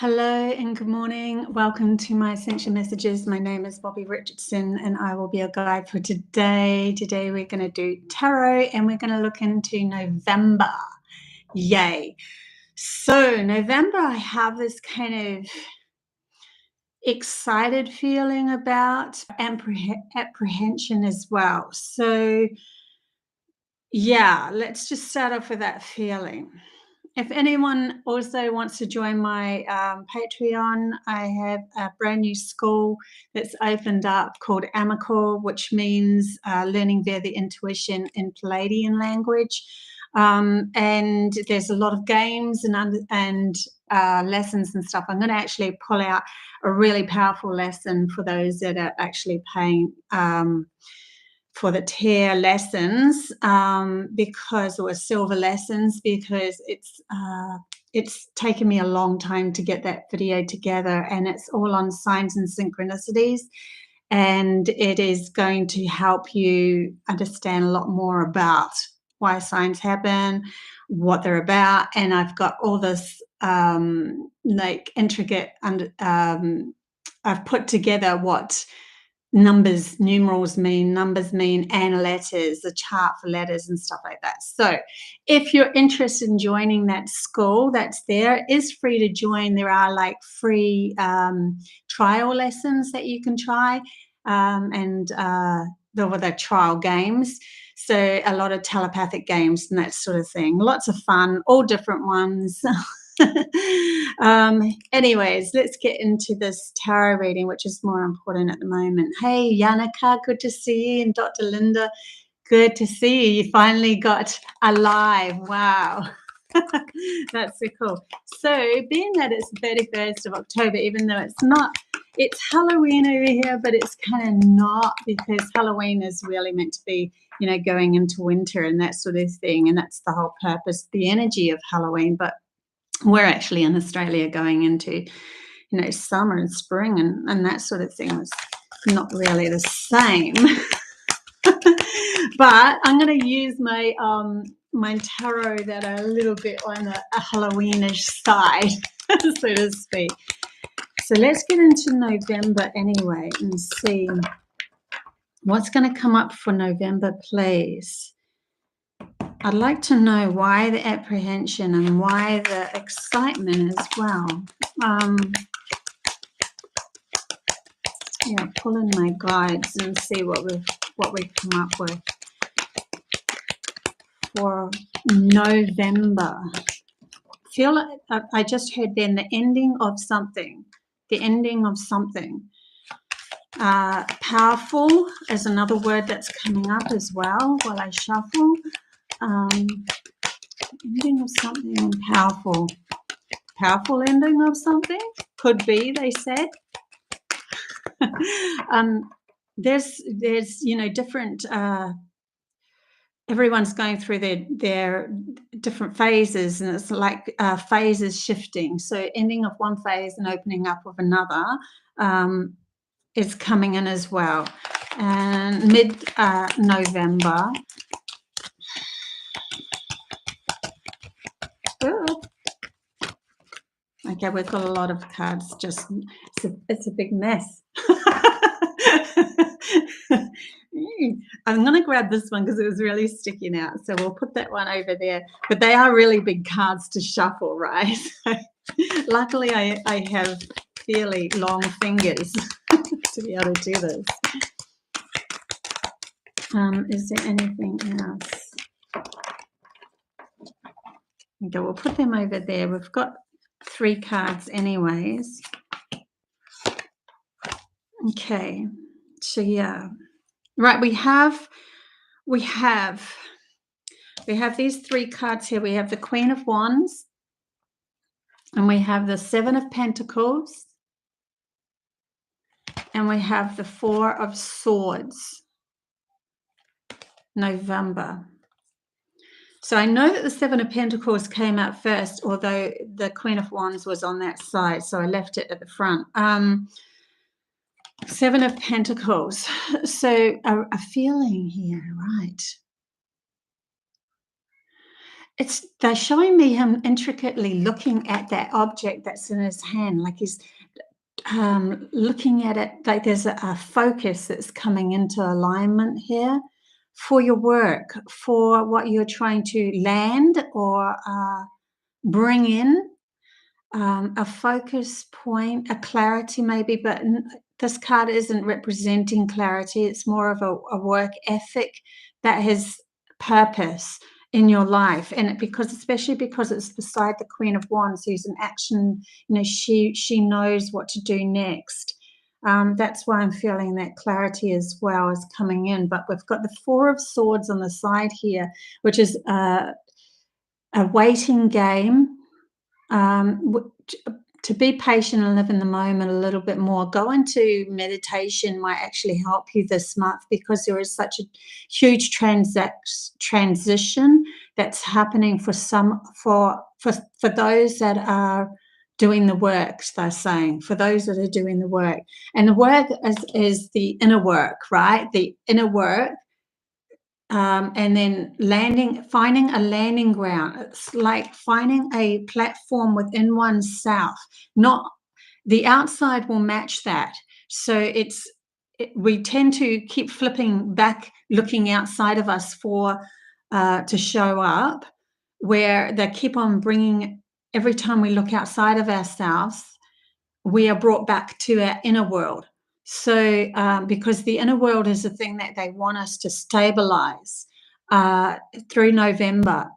Hello and good morning. Welcome to my Ascension Messages. My name is Bobbie Richardson and I will be your guide for today. Today we're going to do tarot and we're going to look into November. Yay. So November, I have this kind of excited feeling about apprehension as well. So yeah, let's just start off with that feeling. If anyone also wants to join my Patreon, I have a brand new school that's opened up called AMAKEL, which means learning via the intuition in Pleiadian language. And there's a lot of games and lessons and stuff. I'm going to actually pull out a really powerful lesson for those that are actually paying for the tier lessons or silver lessons, because it's taken me a long time to get that video together, and it's all on signs and synchronicities, and it is going to help you understand a lot more about why signs happen, what they're about. And I've got all this like intricate I've put together what numerals mean, and letters, the chart for letters and stuff like that. So if you're interested in joining that school, that's there. It is free to join. There are like free trial lessons that you can try, and the trial games. So a lot of telepathic games and that sort of thing. Lots of fun, all different ones. Anyways, let's get into this tarot reading, which is more important at the moment. Hey Yannicka, good to see you. And Dr. Linda, good to see you. You finally got alive. Wow. That's so cool. So being that it's the 31st of October, even though it's Halloween over here, but it's kind of not, because Halloween is really meant to be, going into winter and that sort of thing. And that's the whole purpose, the energy of Halloween. But we're actually in Australia going into, summer and spring and that sort of thing. Is not really the same. But I'm going to use my my tarot that are a little bit on a Halloweenish side, so to speak. So let's get into November anyway and see what's going to come up for November, please. I'd like to know why the apprehension and why the excitement as well. Yeah, pull in my guides and see what we've come up with for November. Feel like I just heard then the ending of something. The ending of something. Powerful is another word that's coming up as well while I shuffle. Ending of something and powerful. Powerful ending of something? Could be, they said. There's different, everyone's going through their different phases, and it's like phases shifting. So ending of one phase and opening up of another is coming in as well. And mid-November, okay, we've got a lot of cards. It's a big mess. I'm going to grab this one because it was really sticking out. So we'll put that one over there. But they are really big cards to shuffle, right? So luckily, I have fairly long fingers to be able to do this. Is there anything else? Okay, we'll put them over there. We've got 3 cards anyways. Okay, so yeah. Right, we have these 3 cards here. We have the Queen of Wands, and we have the 7 of Pentacles, and we have the 4 of Swords. November. So I know that the 7 of Pentacles came out first, although the Queen of Wands was on that side, so I left it at the front. 7 of Pentacles. So a feeling here, right? they're showing me him intricately looking at that object that's in his hand, like he's looking at it, like there's a focus that's coming into alignment here for your work, for what you're trying to land or bring in. A focus point, a clarity maybe, but this card isn't representing clarity. It's more of a work ethic that has purpose in your life. And especially because it's beside the Queen of Wands, who's in action, she knows what to do next. That's why I'm feeling that clarity as well is coming in. But we've got the Four of Swords on the side here, which is a waiting game. To be patient and live in the moment a little bit more. Go into meditation might actually help you this month, because there is such a huge transition that's happening for those that are doing the work. They're saying for those that are doing the work, and the work is the inner work, right? The inner work. And then finding a landing ground. It's like finding a platform within oneself. Not the outside will match that. So we tend to keep flipping back, looking outside of us to show up, where they keep on bringing. Every time we look outside of ourselves, we are brought back to our inner world. So, because the inner world is the thing that they want us to stabilize through November.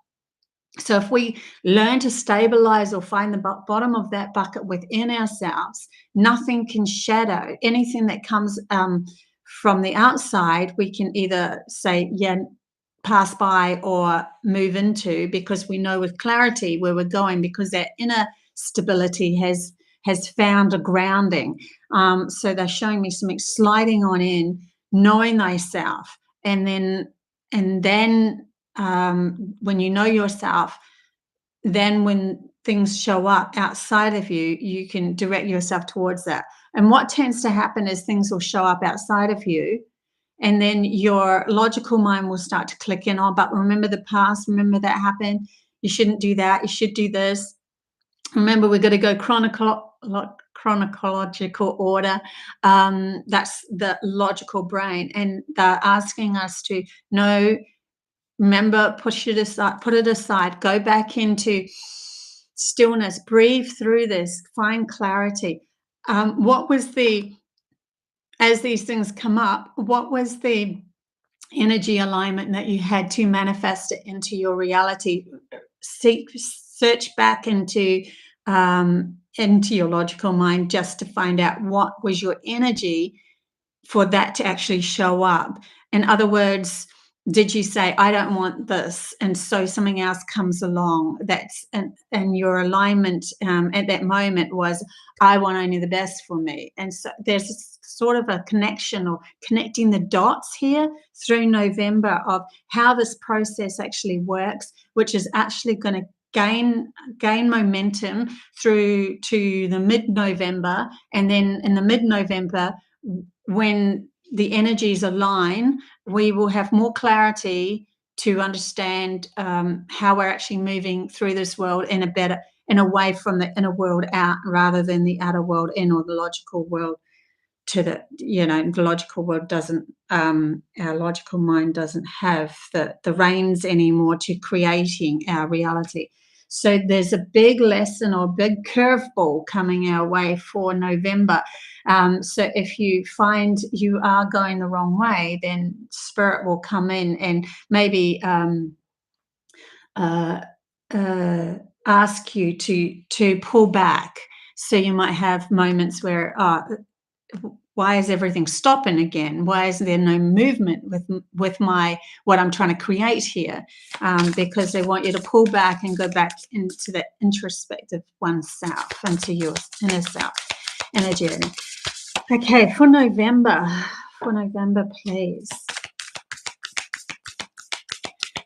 So if we learn to stabilize or find the bottom of that bucket within ourselves, nothing can shadow anything that comes from the outside. We can either say, yeah, pass by or move into, because we know with clarity where we're going, because that inner stability has found a grounding. So they're showing me something sliding on in, knowing thyself, and then when you know yourself, then when things show up outside of you, you can direct yourself towards that. And what tends to happen is things will show up outside of you, and then your logical mind will start to click in on, but remember the past, remember that happened, you shouldn't do that, you should do this. Remember, we're going to go chronological order. That's the logical brain, and they're asking us to know, remember, push it aside, put it aside, go back into stillness, breathe through this, find clarity. As these things come up, what was the energy alignment that you had to manifest it into your reality? Search back into your logical mind, just to find out what was your energy for that to actually show up. In other words, did you say, I don't want this, and so something else comes along and your alignment at that moment was, I want only the best for me? And so there's sort of a connection, or connecting the dots here through November, of how this process actually works, which is actually going to gain momentum through to the mid-November. And then in the mid-November, when the energies align, we will have more clarity to understand how we're actually moving through this world in a way from the inner world out, rather than the outer world in, or the logical world to the logical world doesn't, our logical mind doesn't have the reins anymore to creating our reality. So there's a big lesson, or big curveball coming our way for November. So if you find you are going the wrong way, then Spirit will come in and maybe ask you to pull back. So you might have moments where, why is everything stopping again? Why is there no movement with what I'm trying to create here? Because they want you to pull back and go back into the introspective oneself, into your inner self energy. Okay, for November, please.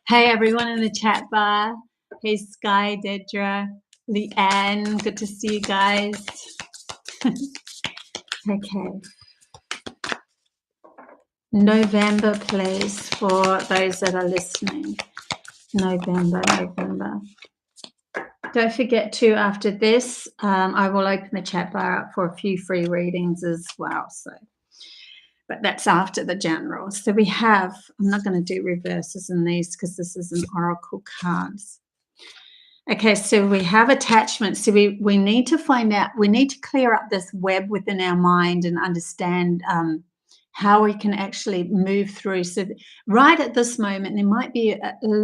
Hey, everyone in the chat bar. Hey, Sky, Dedra, Leanne, good to see you guys. Okay. November, please, for those that are listening. November. Don't forget to, after this, I will open the chat bar up for a few free readings as well. So, but that's after the general. So we have, I'm not going to do reverses in these because this is an oracle cards. Okay, so we have attachments. So we need to find out, we need to clear up this web within our mind and understand how we can actually move through. So right at this moment, there might be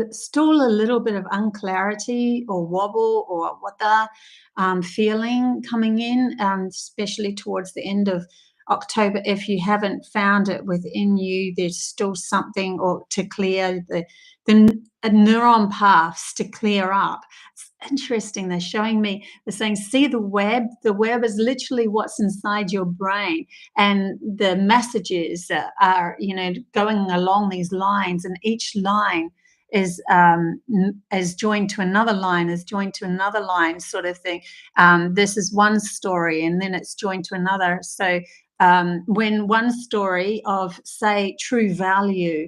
still a little bit of unclarity or wobble or what the feeling coming in, especially towards the end of October. If you haven't found it within you, there's still something or to clear the neuron paths to clear up. It's interesting. They're showing me, they're saying, see the web. The web is literally what's inside your brain, and the messages are, you know, going along these lines, and each line is joined to another line, is joined to another line, sort of thing. This is one story, and then it's joined to another. So when one story of, say, true value,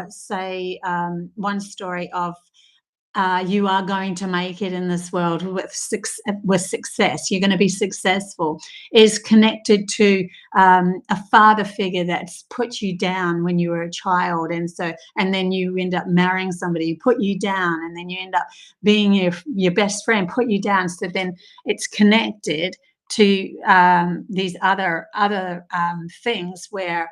say one story of you are going to make it in this world with success, you're going to be successful, is connected to a father figure that's put you down when you were a child, and then you end up marrying somebody who put you down, and then you end up being your best friend put you down. So then it's connected to these other things where,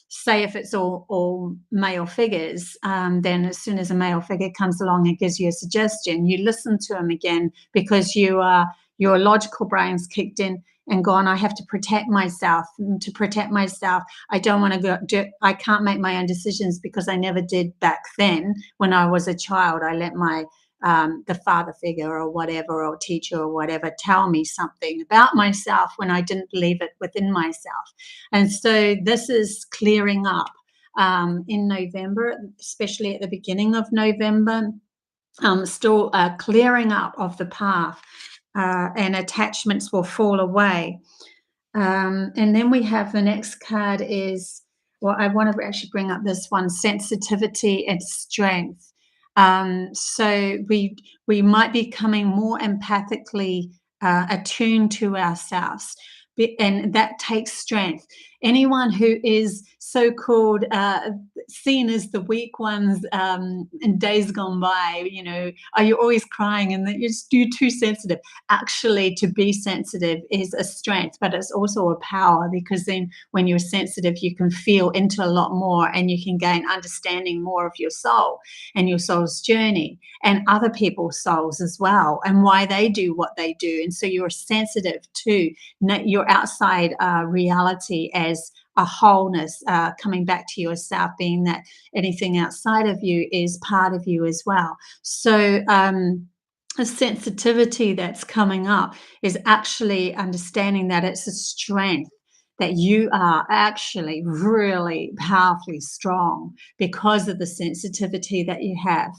say, if it's all male figures, then as soon as a male figure comes along and gives you a suggestion, you listen to him again, because your logical brain's kicked in and gone, I have to protect myself. And to protect myself, I don't want to I can't make my own decisions because I never did back then when I was a child. I let the father figure or whatever, or teacher or whatever, tell me something about myself when I didn't believe it within myself. And so this is clearing up in November, especially at the beginning of November, still clearing up of the path, and attachments will fall away. And then we have the next card is, well, I want to actually bring up this one, sensitivity and strength. So we might be becoming more empathically attuned to ourselves, and that takes strength. Anyone who is so-called seen as the weak ones in days gone by, you know, are you always crying and that you're too sensitive? Actually, to be sensitive is a strength, but it's also a power, because then when you're sensitive, you can feel into a lot more, and you can gain understanding more of your soul and your soul's journey and other people's souls as well, and why they do what they do. And so you're sensitive to your outside reality as a wholeness, coming back to yourself, being that anything outside of you is part of you as well. So a sensitivity that's coming up is actually understanding that it's a strength, that you are actually really powerfully strong because of the sensitivity that you have,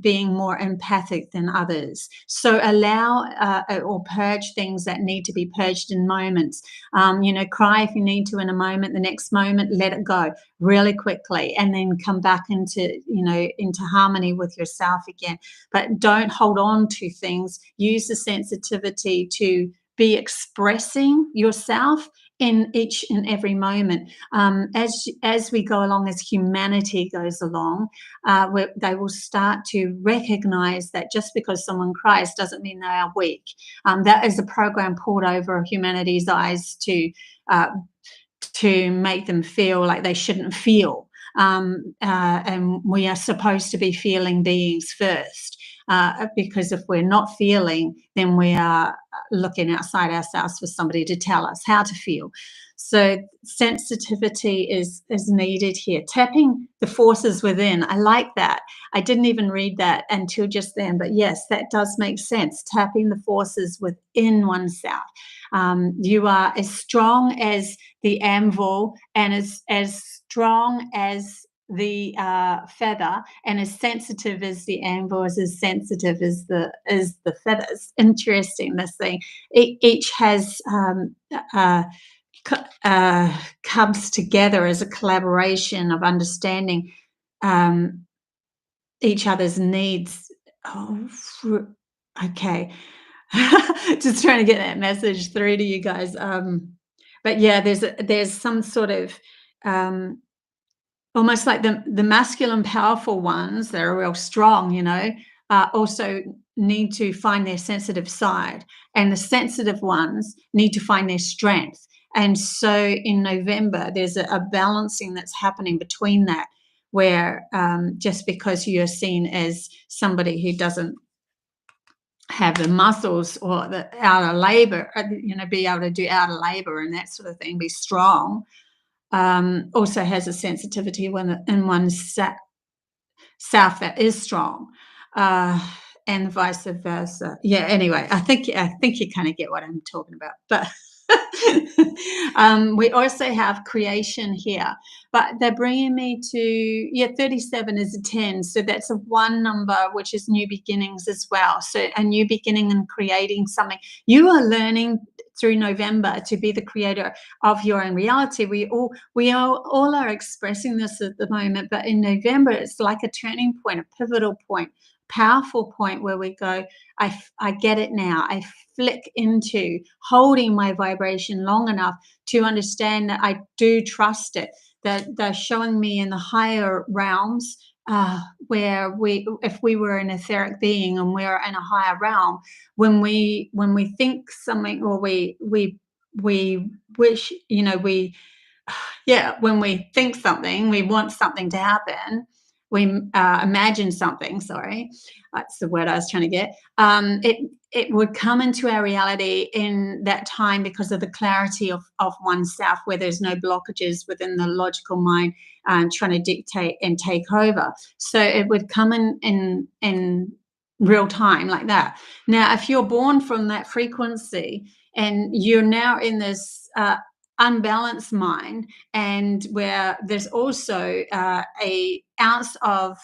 being more empathic than others. So allow or purge things that need to be purged in moments. You know, cry if you need to in a moment, the next moment, let it go really quickly, and then come back into, you know, into harmony with yourself again. But don't hold on to things. Use the sensitivity to be expressing yourself in each and every moment. As we go along, as humanity goes along, they will start to recognize that just because someone cries doesn't mean they are weak. That is a program pulled over humanity's eyes to make them feel like they shouldn't feel. And we are supposed to be feeling beings first. Because if we're not feeling, then we are looking outside ourselves for somebody to tell us how to feel. So sensitivity is needed here. Tapping the forces within. I like that. I didn't even read that until just then, but yes, that does make sense. Tapping the forces within oneself. You are as strong as the anvil, and as strong as the feather, and as sensitive as the anvil is as sensitive as the feathers. Interesting, this thing. Each has comes together as a collaboration of understanding each other's needs. Oh, okay. Just trying to get that message through to you guys. But yeah, there's some sort of um, almost like the masculine, powerful ones that are real strong, also need to find their sensitive side, and the sensitive ones need to find their strength. And so in November, there's a balancing that's happening between that, where just because you're seen as somebody who doesn't have the muscles or the outer labor, be able to do outer labor and that sort of thing, be strong, also has a sensitivity when in one's self that is strong, uh, and vice versa. Yeah. Anyway, I think you kind of get what I'm talking about, but. We also have creation here, but they're bringing me to 37 is a 10, so that's a 1 number, which is new beginnings as well. So a new beginning and creating something. You are learning through November to be the creator of your own reality. We all are expressing this at the moment, but in November it's like a turning point, a pivotal point, powerful point where we go, I get it now. I flick into holding my vibration long enough to understand that I do trust it, that they're showing me in the higher realms, where if we were an etheric being and we're in a higher realm, when we think something, or we wish, when we think something, we want something to happen, we imagine something, sorry, that's the word I was trying to get, it would come into our reality in that time because of the clarity of oneself, where there's no blockages within the logical mind trying to dictate and take over. So it would come in real time like that. Now, if you're born from that frequency and you're now in this unbalanced mind, and where there's also a ounce of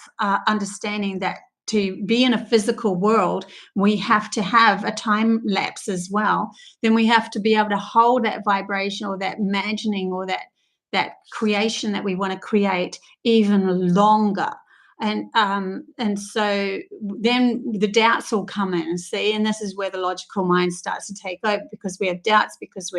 understanding that to be in a physical world, we have to have a time lapse as well. Then we have to be able to hold that vibration, or that imagining, or that creation that we want to create even longer. And so then the doubts will come in, see, and this is where the logical mind starts to take over, because we have doubts, because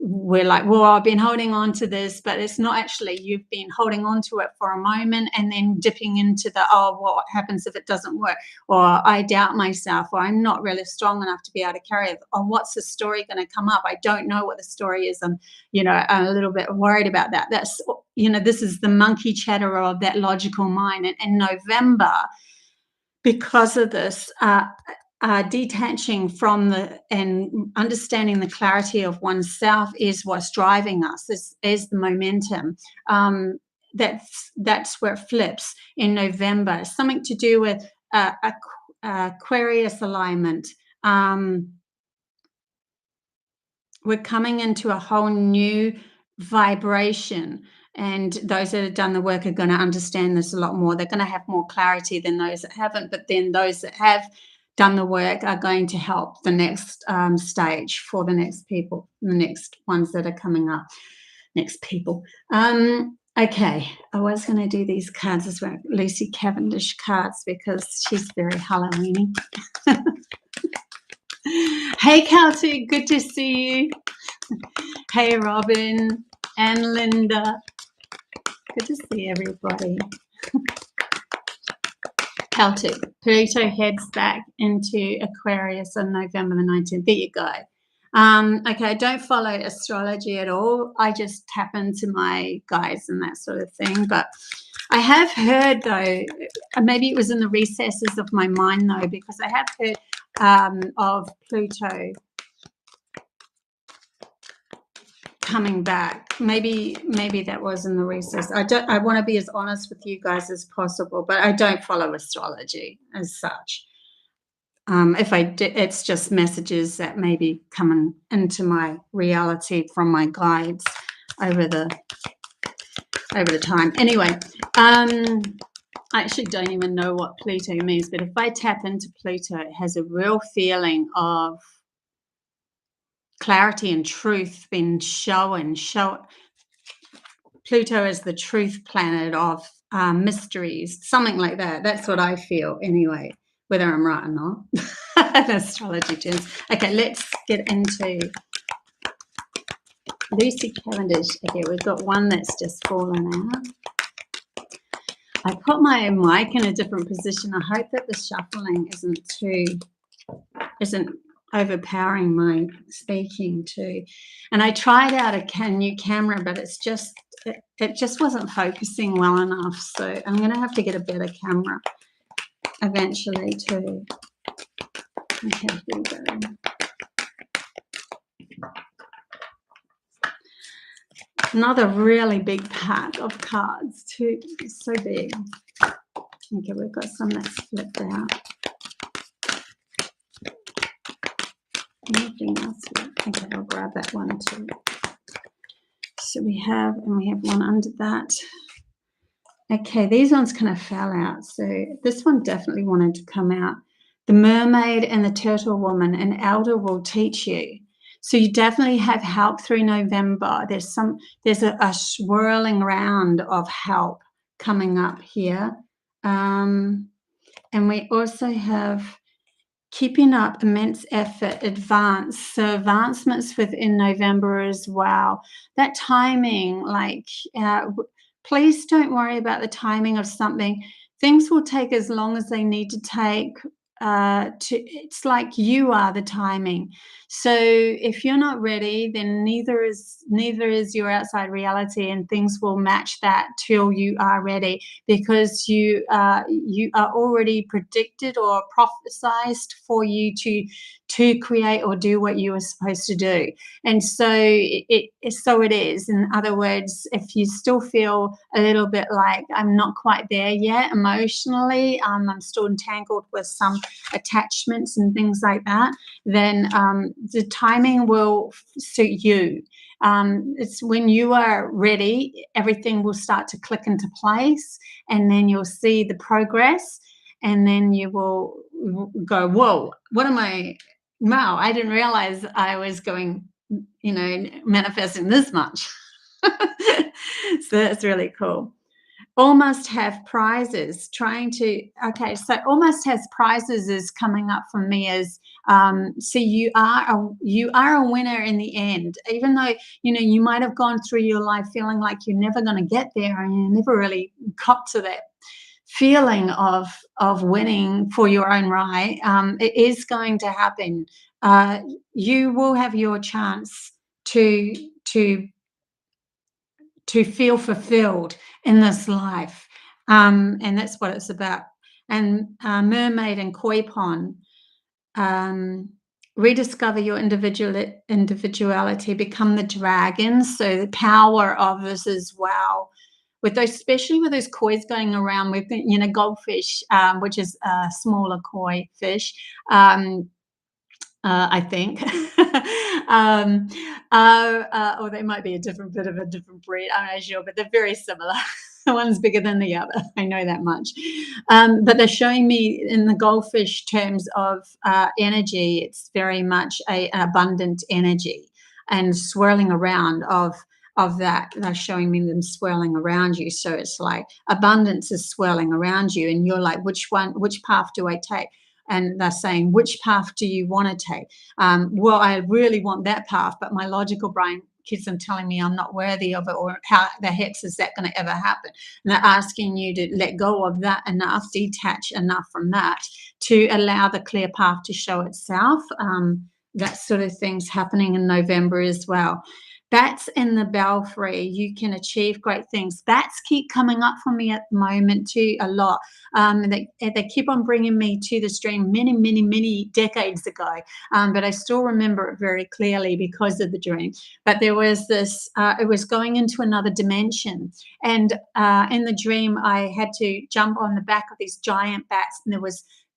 we're like, well, I've been holding on to this, but it's not actually, you've been holding on to it for a moment and then dipping into what happens if it doesn't work, or I doubt myself, or I'm not really strong enough to be able to carry it, or what's the story going to come up? I don't know what the story is. I'm a little bit worried about that. That's, this is the monkey chatter of that logical mind. And in November, because of this, detaching from and understanding the clarity of oneself is what's driving us, is the momentum. That's where it flips in November. Something to do with Aquarius alignment. We're coming into a whole new vibration, and those that have done the work are going to understand this a lot more. They're going to have more clarity than those that haven't, but then those that have done the work are going to help the next stage for the next people, the next ones that are coming up, next people. Okay, I was going to do these cards as well, Lucy Cavendish cards, because she's very Halloweeny. Hey, Kelsey, good to see you. Hey, Robin and Linda. Good to see everybody. Celtic. Pluto heads back into Aquarius on November the 19th. There you go. Okay, I don't follow astrology at all. I just tap into my guides and that sort of thing. But I have heard, though, maybe it was in the recesses of my mind, though, because I have heard of Pluto coming back. Maybe that was in the recess. I want to be as honest with you guys as possible, but I don't follow astrology as such. If I did, it's just messages that may be coming into my reality from my guides over the time. Anyway, I actually don't even know what Pluto means, but if I tap into Pluto, it has a real feeling of clarity and truth being shown. Pluto is the truth planet of mysteries, something like that. That's what I feel anyway, whether I'm right or not. In astrology terms. Okay, let's get into Lucy Cavendish. Okay, we've got one that's just fallen out. I put my mic in a different position. I hope that the shuffling isn't overpowering my speaking too. And I tried out a new camera, but it just wasn't focusing well enough. So I'm going to have to get a better camera eventually too. Okay, here we go. Another really big pack of cards too. It's so big. Okay, we've got some that's flipped out. Anything else? Okay, I'll grab that one too. So we have one under that. Okay, these ones kind of fell out. So this one definitely wanted to come out. The mermaid and the turtle woman, an elder will teach you. So you definitely have help through November. There's a swirling round of help coming up here. And we also have keeping up immense effort, so advancements within November as well. That timing, please don't worry about the timing of something. Things will take as long as they need to take. It's like you are the timing. So if you're not ready, then neither is your outside reality, and things will match that till you are ready, because you are already predicted or prophesized for you to create or do what you were supposed to do. And so it is. In other words, if you still feel a little bit like I'm not quite there yet emotionally, I'm still entangled with some attachments and things like that, then the timing will suit you. It's when you are ready, everything will start to click into place, and then you'll see the progress, and then you will go, whoa, what am I? Wow, I didn't realize I was going, manifesting this much. So that's really cool. Almost have prizes, so almost has prizes is coming up for me as so you are a winner in the end, even though you might have gone through your life feeling like you're never going to get there, and you never really got to that feeling of winning for your own right. It is going to happen. You will have your chance to feel fulfilled in this life, and that's what it's about. And mermaid and koi pond, rediscover your individuality, become the dragon. So the power of this as well, with those, especially with those koi's going around. We've got goldfish, which is a smaller koi fish, I think. Or they might be a different breed. I'm not sure, but they're very similar. One's bigger than the other. I know that much. But they're showing me in the goldfish terms of energy. It's very much an abundant energy and swirling around of that. They're showing me them swirling around you. So it's like abundance is swirling around you, and you're like, which path do I take? And they're saying, which path do you want to take? Well, I really want that path, but my logical brain keeps on telling me I'm not worthy of it, or how the heck is that going to ever happen? And they're asking you to let go of that enough, detach enough from that to allow the clear path to show itself. That sort of thing's happening in November as well. Bats in the belfry, you can achieve great things. Bats keep coming up for me at the moment too, a lot. They keep on bringing me to this dream many decades ago, but I still remember it very clearly because of the dream. But there was this, it was going into another dimension, and in the dream I had to jump on the back of these giant bats, and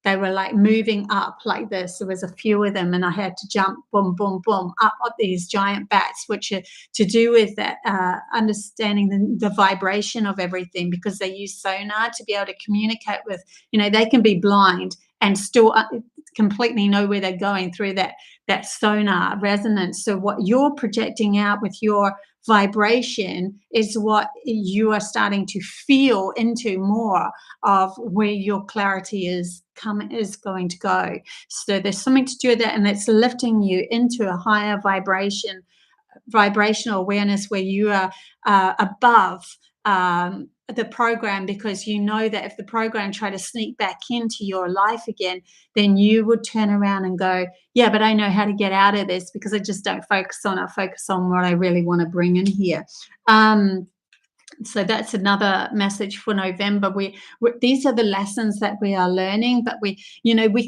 they were like moving up like this. There was a few of them, and I had to jump, boom, boom, boom, up these giant bats, which are to do with that understanding the vibration of everything, because they use sonar to be able to communicate with, they can be blind and still completely know where they're going through that sonar resonance. So what you're projecting out with your vibration is what you are starting to feel into more of where your clarity is going to go. So there's something to do with that, and it's lifting you into a higher vibrational awareness where you are above the program, because you know that if the program try to sneak back into your life again, then you would turn around and go, yeah, but I know how to get out of this, because I just don't focus on it. I focus on what I really want to bring in here. So that's another message for November. These are the lessons that we are learning, but we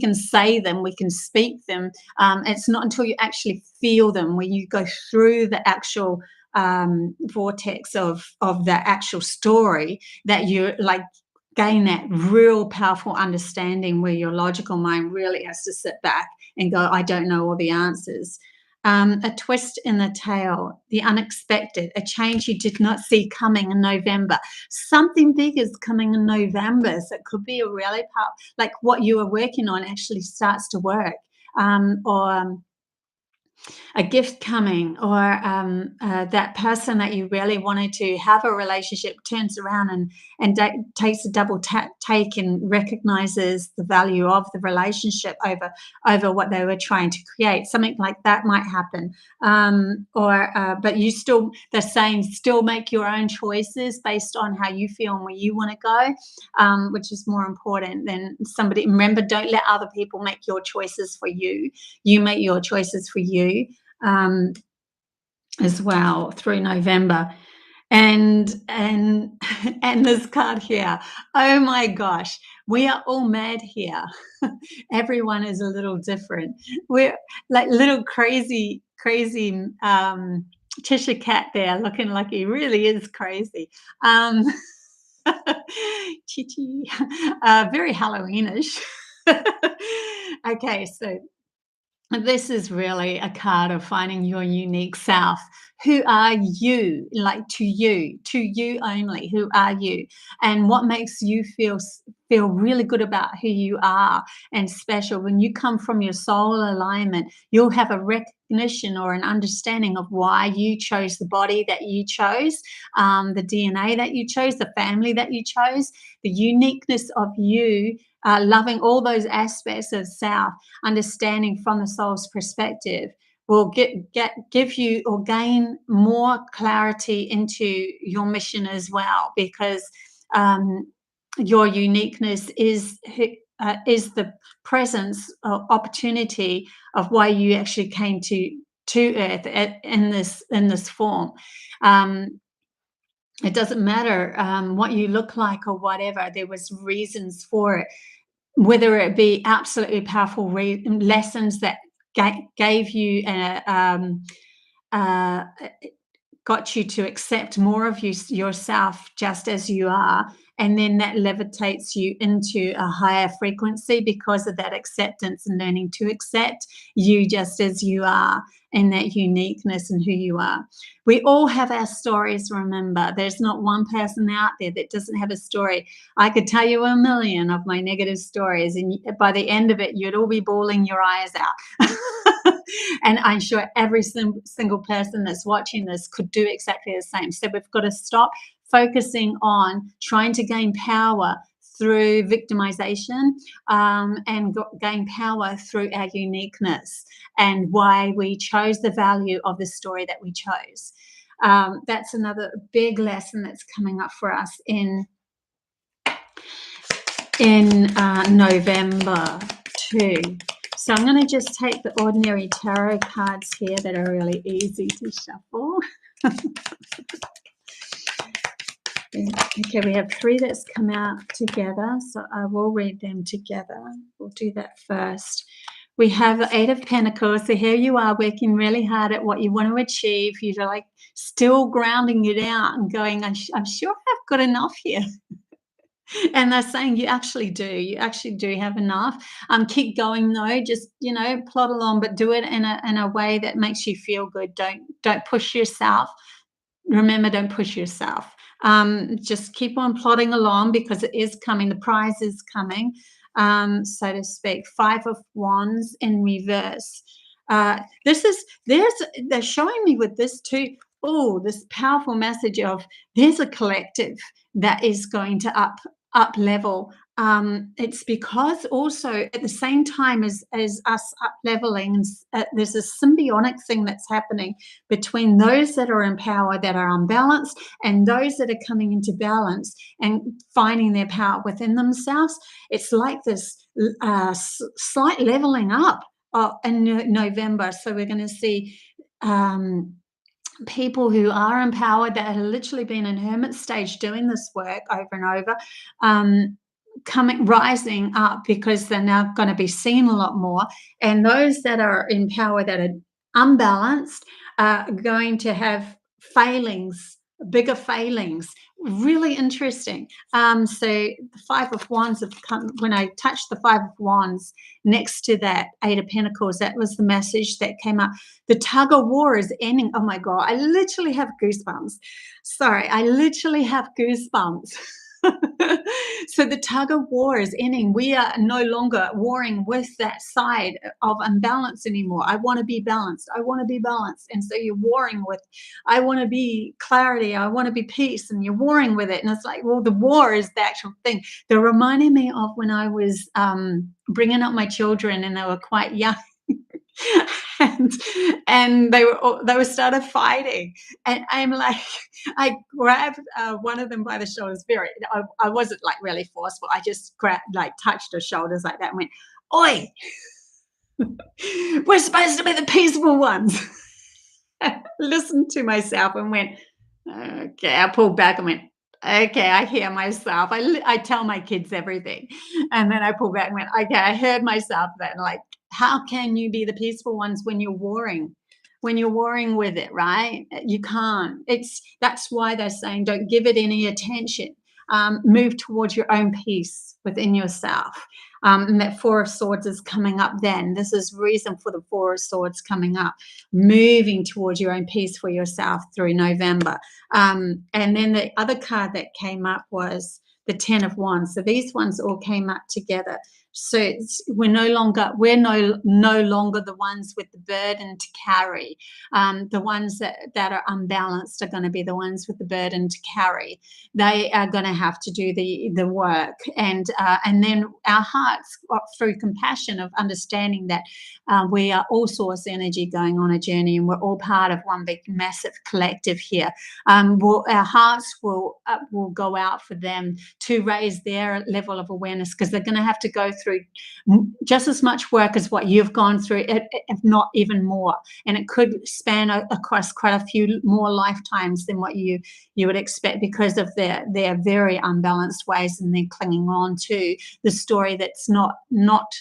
can say them, we can speak them. It's not until you actually feel them, when you go through the actual vortex of the actual story, that you like gain that real powerful understanding, where your logical mind really has to sit back and go, I don't know all the answers. A twist in the tail, the unexpected, a change you did not see coming in November. Something big is coming in November, so it could be a really powerful, like what you are working on actually starts to work, or a gift coming, or that person that you really wanted to have a relationship turns around and takes a double take and recognizes the value of the relationship over what they were trying to create. Something like that might happen. But they're saying still make your own choices based on how you feel and where you want to go, which is more important than somebody. Remember, don't let other people make your choices for you. You make your choices for you. As well through November, and this card here, oh my gosh, we are all mad here. Everyone is a little different. We're like little crazy Cheshire cat there, looking like he really is crazy. Chichi, very Halloweenish. Okay, so this is really a card of finding your unique self. Who are you? Like to you only. Who are you? And what makes you feel really good about who you are and special? When you come from your soul alignment, you'll have a recognition or an understanding of why you chose the body that you chose, the DNA that you chose, the family that you chose, the uniqueness of you, loving all those aspects of self, understanding from the soul's perspective, will give you or gain more clarity into your mission as well, because your uniqueness is the presence or opportunity of why you actually came to Earth in this form. It doesn't matter what you look like or whatever. There was reasons for it, whether it be absolutely powerful lessons that gave you got you to accept more of yourself just as you are, and then that levitates you into a higher frequency because of that acceptance and learning to accept you just as you are and that uniqueness and who you are. We all have our stories, remember. There's not one person out there that doesn't have a story. I could tell you a million of my negative stories, and by the end of it, you'd all be bawling your eyes out. And I'm sure every single person that's watching this could do exactly the same. So we've got to stop focusing on trying to gain power through victimization, and gain power through our uniqueness and why we chose the value of the story that we chose. That's another big lesson that's coming up for us in November too. So I'm going to just take the ordinary tarot cards here that are really easy to shuffle. Okay, we have 3 that's come out together, so I will read them together. We'll do that first. We have the 8 of Pentacles. So here you are working really hard at what you want to achieve. You're like still grounding it out and going, I'm sure I've got enough here. And they're saying you actually do have enough. Keep going though, just plod along, but do it in a way that makes you feel good. Don't push yourself. Remember, don't push yourself. Just keep on plodding along, because it is coming. The prize is coming, so to speak. 5 of Wands in reverse. They're showing me with this too. this powerful message of there's a collective that is going to up level. It's because also at the same time as us up leveling, there's a symbiotic thing that's happening between those that are in power that are unbalanced and those that are coming into balance and finding their power within themselves. It's like this slight leveling up in November. So we're going to see people who are empowered that have literally been in hermit stage doing this work over and over, rising up because they're now going to be seen a lot more, and those that are in power that are unbalanced are going to have failings, bigger failings. Really interesting. So the Five of Wands have come. When I touched the Five of Wands next to that Eight of Pentacles, that was the message that came up. The tug of war is ending. Oh my God, I literally have goosebumps. Sorry, I literally have goosebumps. So the tug of war is ending. We are no longer warring with that side of unbalance anymore. I want to be balanced. I want to be balanced. And so you're warring with, I want to be clarity. I want to be peace. And you're warring with it. And it's like, well, the war is the actual thing. They're reminding me of when I was bringing up my children and they were quite young. and they were started fighting, and I'm like, I grabbed one of them by the shoulders. I wasn't like really forceful. I just touched her shoulders like that and went, "Oi, we're supposed to be the peaceful ones." Listened to myself and went, "Okay." I pulled back and went, "Okay, I hear myself." I tell my kids everything, and then I pulled back and went, "Okay, I heard myself." Then, like, how can you be the peaceful ones when you're warring? When you're warring with it, right? You can't. That's why they're saying don't give it any attention. Move towards your own peace within yourself. And that Four of Swords is coming up then. This is reason for the Four of Swords coming up, moving towards your own peace for yourself through November. And then the other card that came up was the Ten of Wands. So these ones all came up together. So we're no longer the ones with the burden to carry. The ones that are unbalanced are going to be the ones with the burden to carry. They are going to have to do the work, and then our hearts, through compassion of understanding that we are all source energy going on a journey, and we're all part of one big massive collective here. Our hearts will go out for them to raise their level of awareness, because they're going to have to go through just as much work as what you've gone through, if not even more. And it could span across quite a few more lifetimes than what you would expect, because of their very unbalanced ways, and they're clinging on to the story that's not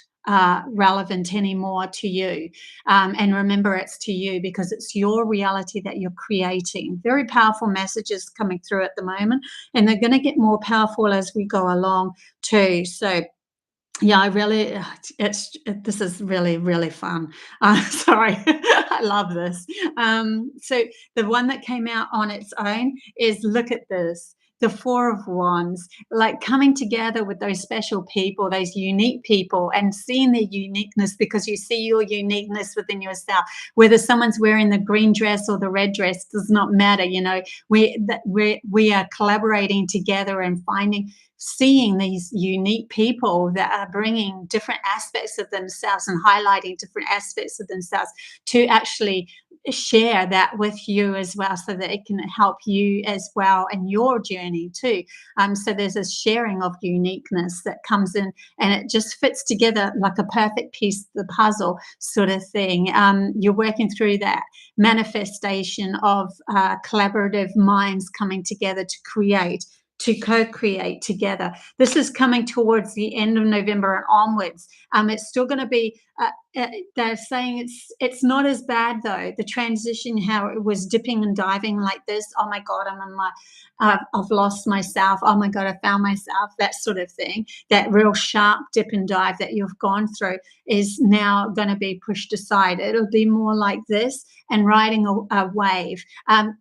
relevant anymore to you. And remember, it's to you because it's your reality that you're creating. Very powerful messages coming through at the moment, and they're going to get more powerful as we go along too. So yeah, I really, this is really, really fun. Sorry, I love this. So the one that came out on its own is, look at this. The Four of Wands, like coming together with those special people, those unique people, and seeing their uniqueness, because you see your uniqueness within yourself. Whether someone's wearing the green dress or the red dress does not matter. You know, we are collaborating together and seeing these unique people that are bringing different aspects of themselves and highlighting different aspects of themselves to actually share that with you as well, so that it can help you as well in your journey too. So there's a sharing of uniqueness that comes in, and it just fits together like a perfect piece of the puzzle sort of thing. You're working through that manifestation of collaborative minds coming together to co-create together. This is coming towards the end of November and onwards. It's still going to be, they're saying it's not as bad though. The transition, how it was dipping and diving like this. Oh my God, I've lost myself. Oh my God, I found myself. That sort of thing. That real sharp dip and dive that you've gone through is now going to be pushed aside. It'll be more like this, and riding a wave.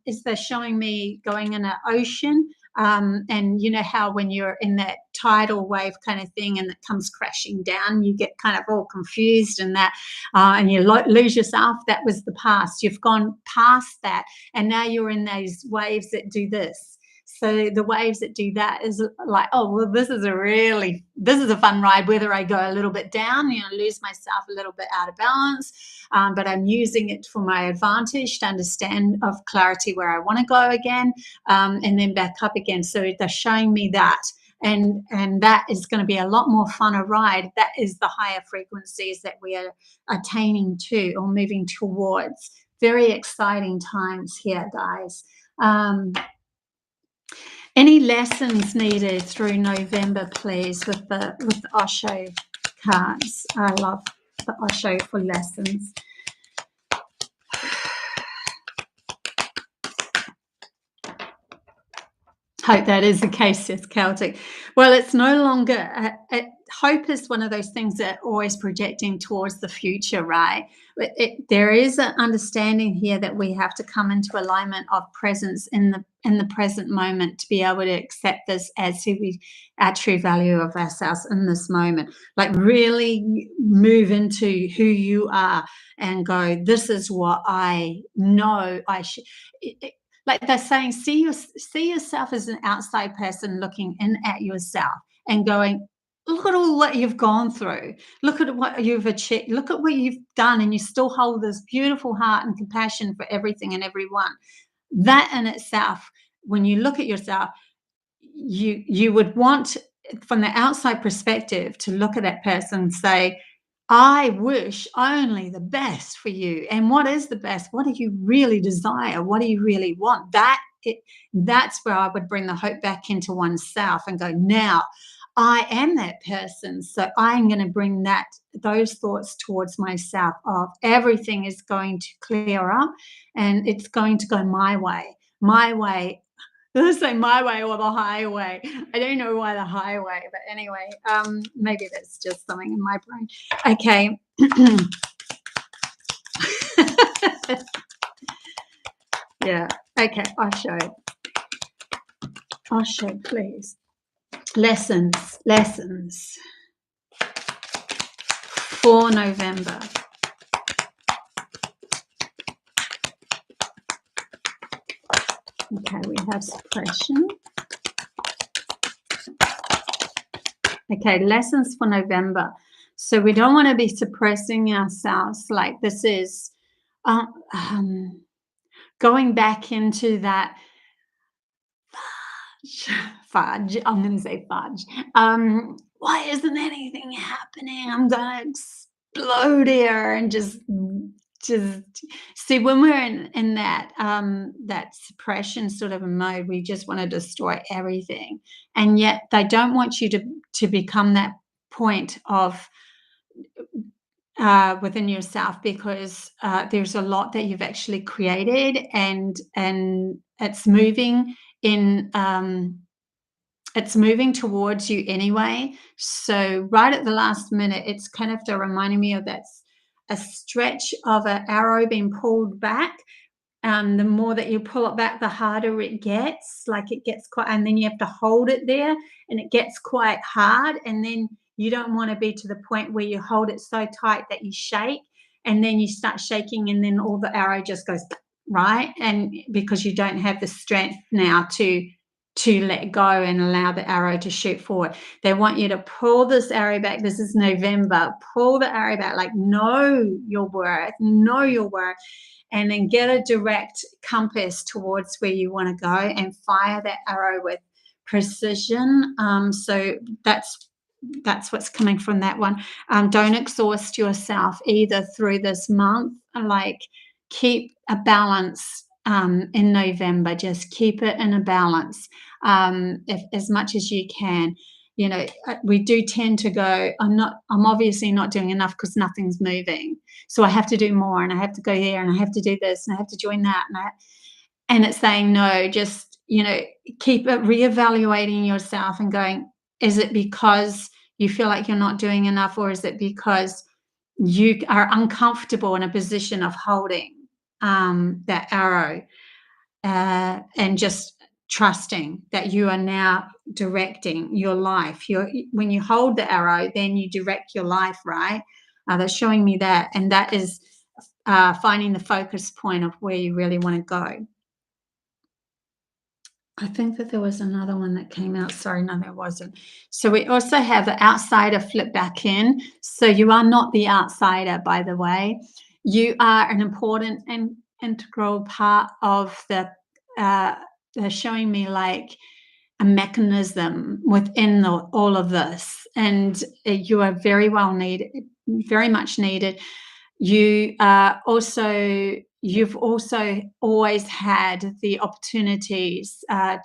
Is they're showing me going in an ocean. And you know how when you're in that tidal wave kind of thing and it comes crashing down, you get kind of all confused and that, and you lose yourself. That was the past. You've gone past that, and now you're in those waves that do this. So the waves that do that is like, oh, well, this is a fun ride, whether I go a little bit down, lose myself a little bit out of balance, but I'm using it for my advantage to understand of clarity where I want to go again, and then back up again. So they're showing me that. And that is going to be a lot more fun a ride. That is the higher frequencies that we are attaining to or moving towards. Very exciting times here, guys. Any lessons needed through November, please, with the Osho cards? I love the Osho for lessons. Hope that is the case, says Celtic. Well, it's no longer, hope is one of those things that are always projecting towards the future, right? There is an understanding here that we have to come into alignment of presence in the present moment to be able to accept this as our true value of ourselves in this moment. Like really move into who you are and go, this is what I know I should. Like they're saying, see yourself as an outside person looking in at yourself and going, look at all that you've gone through. Look at what you've achieved. Look at what you've done, and you still hold this beautiful heart and compassion for everything and everyone. That in itself, when you look at yourself, you would want, from the outside perspective, to look at that person and say, I wish only the best for you. And what is the best? What do you really desire? What do you really want? That's where I would bring the hope back into oneself and go, now I am that person. So I'm going to bring those thoughts towards myself of everything is going to clear up and it's going to go my way. My way. Let's say my way or the highway. I don't know why the highway, but anyway, maybe that's just something in my brain. Okay. Yeah. Okay. Osho, please. Lessons for November. Okay, we have suppression. Okay, lessons for November. So we don't want to be suppressing ourselves. Like this is going back into that fudge. I'm going to say fudge. Why isn't anything happening? I'm going to explode here and just see, when we're in that that suppression sort of a mode, we just want to destroy everything, and yet they don't want you to become that point of within yourself, because there's a lot that you've actually created, and it's moving in it's moving towards you anyway. So right at the last minute, it's kind of reminding me of that a stretch of an arrow being pulled back. The more that you pull it back, the harder it gets. Like it gets quite, and then you have to hold it there, and it gets quite hard. And then you don't want to be to the point where you hold it so tight that you shake, and then you start shaking, and then all the arrow just goes right. And because you don't have the strength now to let go and allow the arrow to shoot forward. They want you to pull this arrow back. This is November. Pull the arrow back, like know your worth, and then get a direct compass towards where you want to go and fire that arrow with precision. So that's what's coming from that one. Don't exhaust yourself either through this month. Like keep a balance in November. Just keep it in a balance as much as you can. We do tend to go, I'm obviously not doing enough because nothing's moving. So I have to do more, and I have to go there, and I have to do this, and I have to join that. And it's saying, no, just, keep it reevaluating yourself and going, is it because you feel like you're not doing enough, or is it because you are uncomfortable in a position of holding that arrow? And just trusting that you are now directing your life. When you hold the arrow, then you direct your life, right? They're showing me that, and that is finding the focus point of where you really want to go. I think that there was another one that came out. Sorry, no, there wasn't. So we also have the outsider flip back in. So you are not the outsider, by the way. You are an important and integral part of the, they're showing me like a mechanism within all of this. And you are very well needed, very much needed. You've also always had the opportunities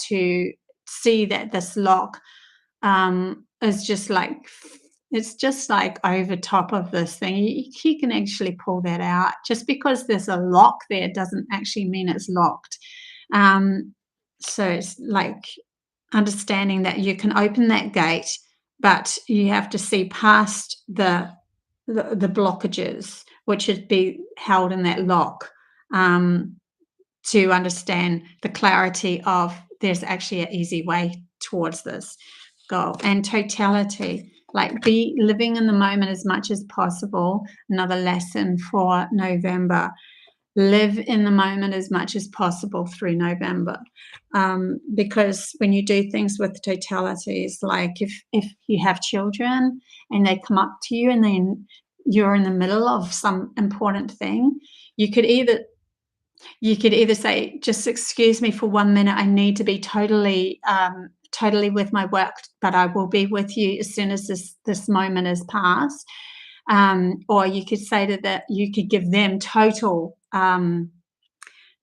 to see that this lock is just like, it's just like over top of this thing. You can actually pull that out. Just because there's a lock there doesn't actually mean it's locked. So it's like understanding that you can open that gate, but you have to see past the blockages which would be held in that lock, to understand the clarity of there's actually an easy way towards this goal. And totality, like be living in the moment as much as possible. Another lesson for November. Live in the moment as much as possible through November, because when you do things with totality, it's like if you have children and they come up to you and then you're in the middle of some important thing, you could either say, just excuse me for 1 minute, I need to be totally with my work, but I will be with you as soon as this moment has passed. Or you could say that you could give them total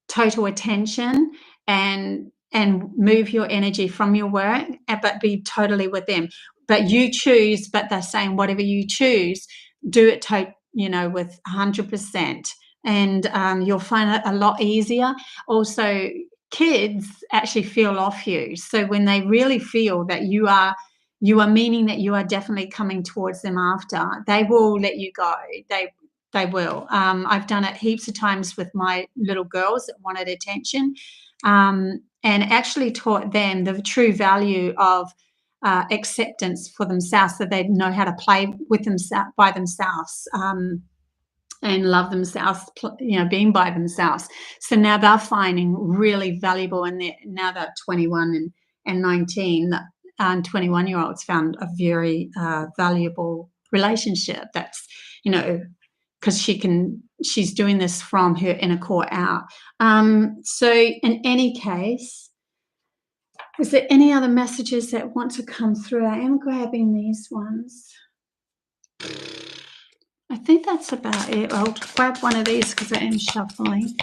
attention and move your energy from your work, but be totally with them. But you choose, but they're saying whatever you choose, do it with 100%, and you'll find it a lot easier. Also, kids actually feel off you, so when they really feel that you are meaning that you are definitely coming towards them after, they will let you go. They will. I've done it heaps of times with my little girls that wanted attention, and actually taught them the true value of acceptance for themselves, so they know how to play with themselves by themselves, and love themselves, being by themselves. So now they're finding really valuable, and now they're 21 and 19. 21-year-olds found a very valuable relationship. That's, because she's doing this from her inner core out. So in any case, is there any other messages that want to come through? I am grabbing these ones. I think that's about it. I'll grab one of these because I am shuffling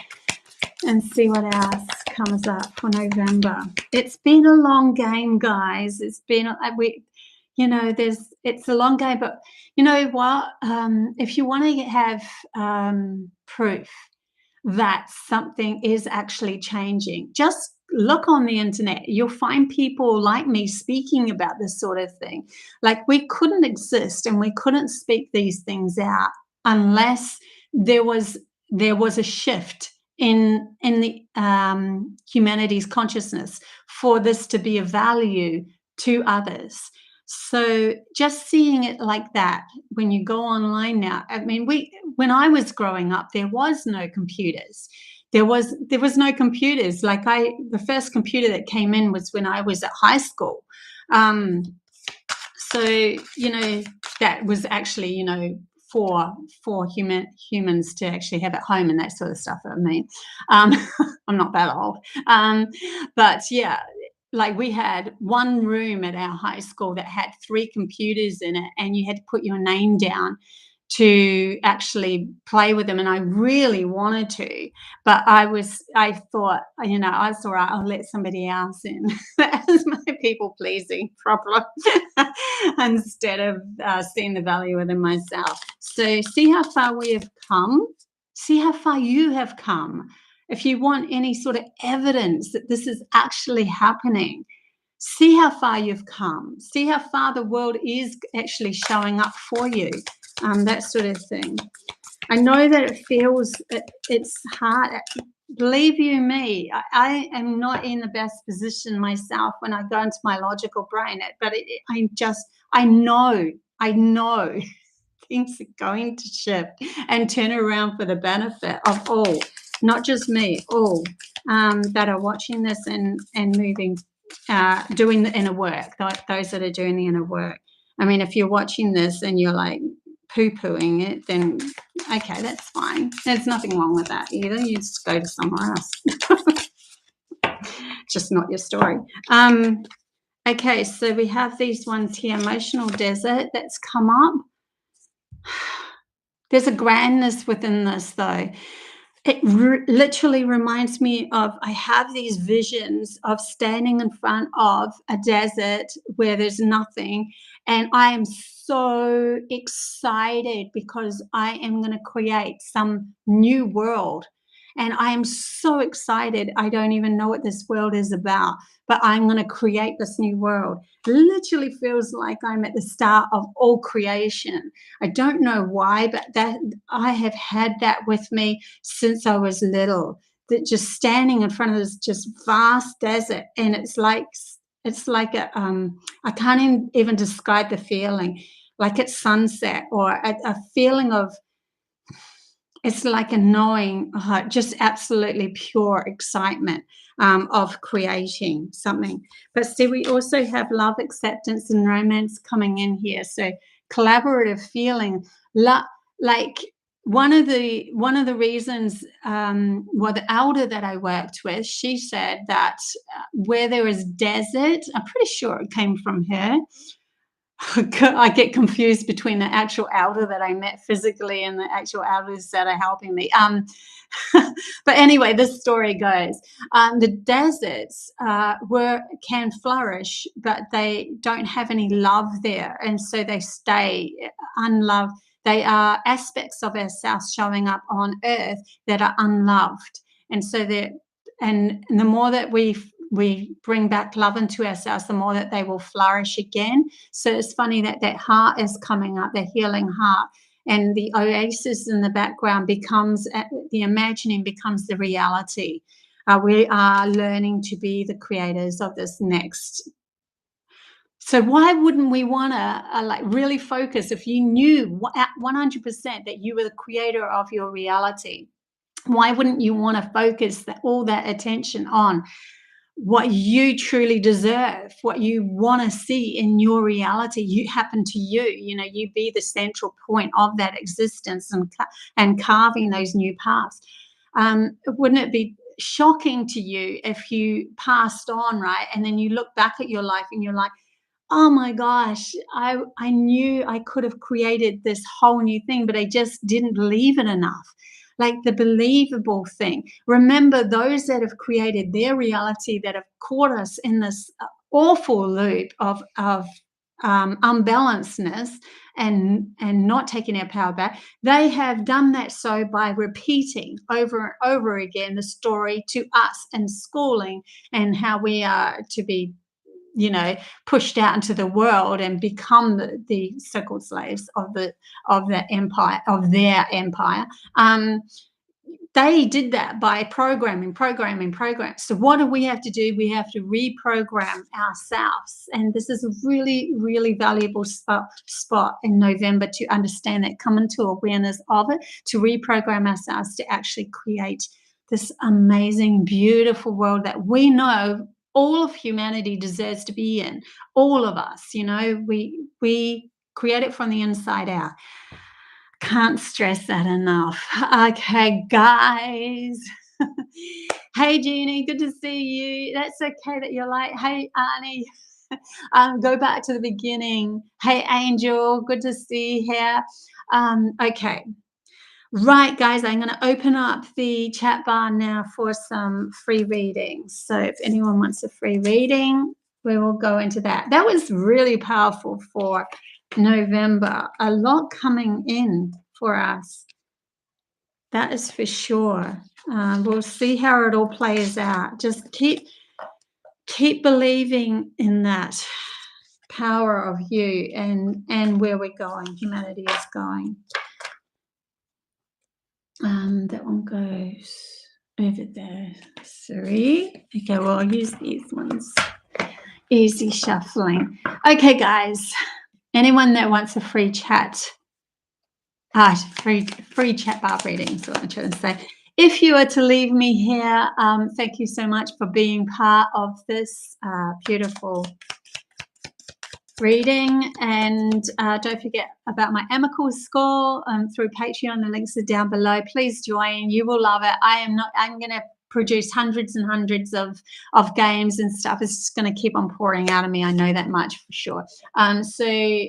and see what else comes up for November. It's been a long game, guys. It's been it's a long game, but you know what? If you want to have proof that something is actually changing, just look on the internet. You'll find people like me speaking about this sort of thing. Like, we couldn't exist and we couldn't speak these things out unless there was a shift in the humanity's consciousness for this to be of value to others. So just seeing it like that, when you go online now, I mean, when I was growing up, there was no computers. There was no computers. Like the first computer that came in was when I was at high school. So, that was actually, for humans to actually have at home and that sort of stuff. I mean, I'm not that old. But yeah, like we had one room at our high school that had 3 computers in it, and you had to put your name down to actually play with them. And I really wanted to, but I thought, it's all right, I'll let somebody else in. That was my people pleasing problem instead of seeing the value within myself. So see how far we have come. See how far you have come. If you want any sort of evidence that this is actually happening, see how far you've come. See how far the world is actually showing up for you. That sort of thing. I know that it feels, it's hard. Believe you me, I am not in the best position myself when I go into my logical brain, but I know things are going to shift and turn around for the benefit of all, not just me, all that are watching this and moving, doing the inner work, those that are doing the inner work. I mean, if you're watching this and you're like poo-pooing it, then okay, that's fine. There's nothing wrong with that either. You just go to somewhere else. Just not your story. Okay, so we have these ones here, emotional desert, that's come up. There's a grandness within this, though. It literally reminds me of, I have these visions of standing in front of a desert where there's nothing, and I am so excited because I am going to create some new world. And I am so excited. I don't even know what this world is about, but I'm going to create this new world. It literally feels like I'm at the start of all creation. I don't know why, but that I have had that with me since I was little. That just standing in front of this just vast desert, and it's like a I can't even describe the feeling. Like it's sunset, or a feeling of, it's like a knowing, just absolutely pure excitement of creating something. But see, we also have love, acceptance, and romance coming in here. So collaborative feeling, like one of the reasons, well, the elder that I worked with, she said that where there is desert, I'm pretty sure it came from her. I get confused between the actual elder that I met physically and the actual elders that are helping me. But anyway, this story goes: the deserts can flourish, but they don't have any love there, and so they stay unloved. They are aspects of ourselves showing up on Earth that are unloved, and so and the more that we bring back love into ourselves, the more that they will flourish again. So it's funny that that heart is coming up, the healing heart, and the oasis in the background becomes, the imagining becomes the reality. We are learning to be the creators of this next. So why wouldn't we want to like really focus, if you knew 100% that you were the creator of your reality? Why wouldn't you want to focus all that attention on what you truly deserve, what you want to see in your reality? You happen to you be the central point of that existence, and carving those new paths. Wouldn't it be shocking to you if you passed on, right, and then you look back at your life and you're like, oh my gosh, I knew I could have created this whole new thing, but I just didn't believe it enough. Like the believable thing. Remember, those that have created their reality, that have caught us in this awful loop of unbalancedness and not taking our power back, they have done that so by repeating over and over again the story to us and schooling, and how we are to be pushed out into the world and become the so-called slaves of the empire, of their empire. They did that by programming. So what do we have to do? We have to reprogram ourselves, and this is a really, really valuable spot in November to understand that, come into awareness of it, to reprogram ourselves to actually create this amazing, beautiful world that we know all of humanity deserves to be in. All of us, we create it from the inside out. Can't stress that enough. Okay, guys. Hey, Jeannie, good to see you. That's okay that you're like, hey, Arnie. Go back to the beginning. Hey, Angel, good to see you here. Okay. Right, guys, I'm going to open up the chat bar now for some free readings. So if anyone wants a free reading, we will go into that. That was really powerful for November. A lot coming in for us. That is for sure. We'll see how it all plays out. Just keep believing in that power of you and where we're going, humanity is going. That one goes over there. 3. Okay, well, I'll use these ones. Easy shuffling. Okay, guys. Anyone that wants a free chat, free chat bar reading is what I'm trying to say. If you were to leave me here, thank you so much for being part of this beautiful reading, and don't forget about my AMAKEL score through Patreon. The links are down below. Please join. You will love it. I'm going to produce hundreds and hundreds of games and stuff. It's just going to keep on pouring out of me. I know that much for sure. So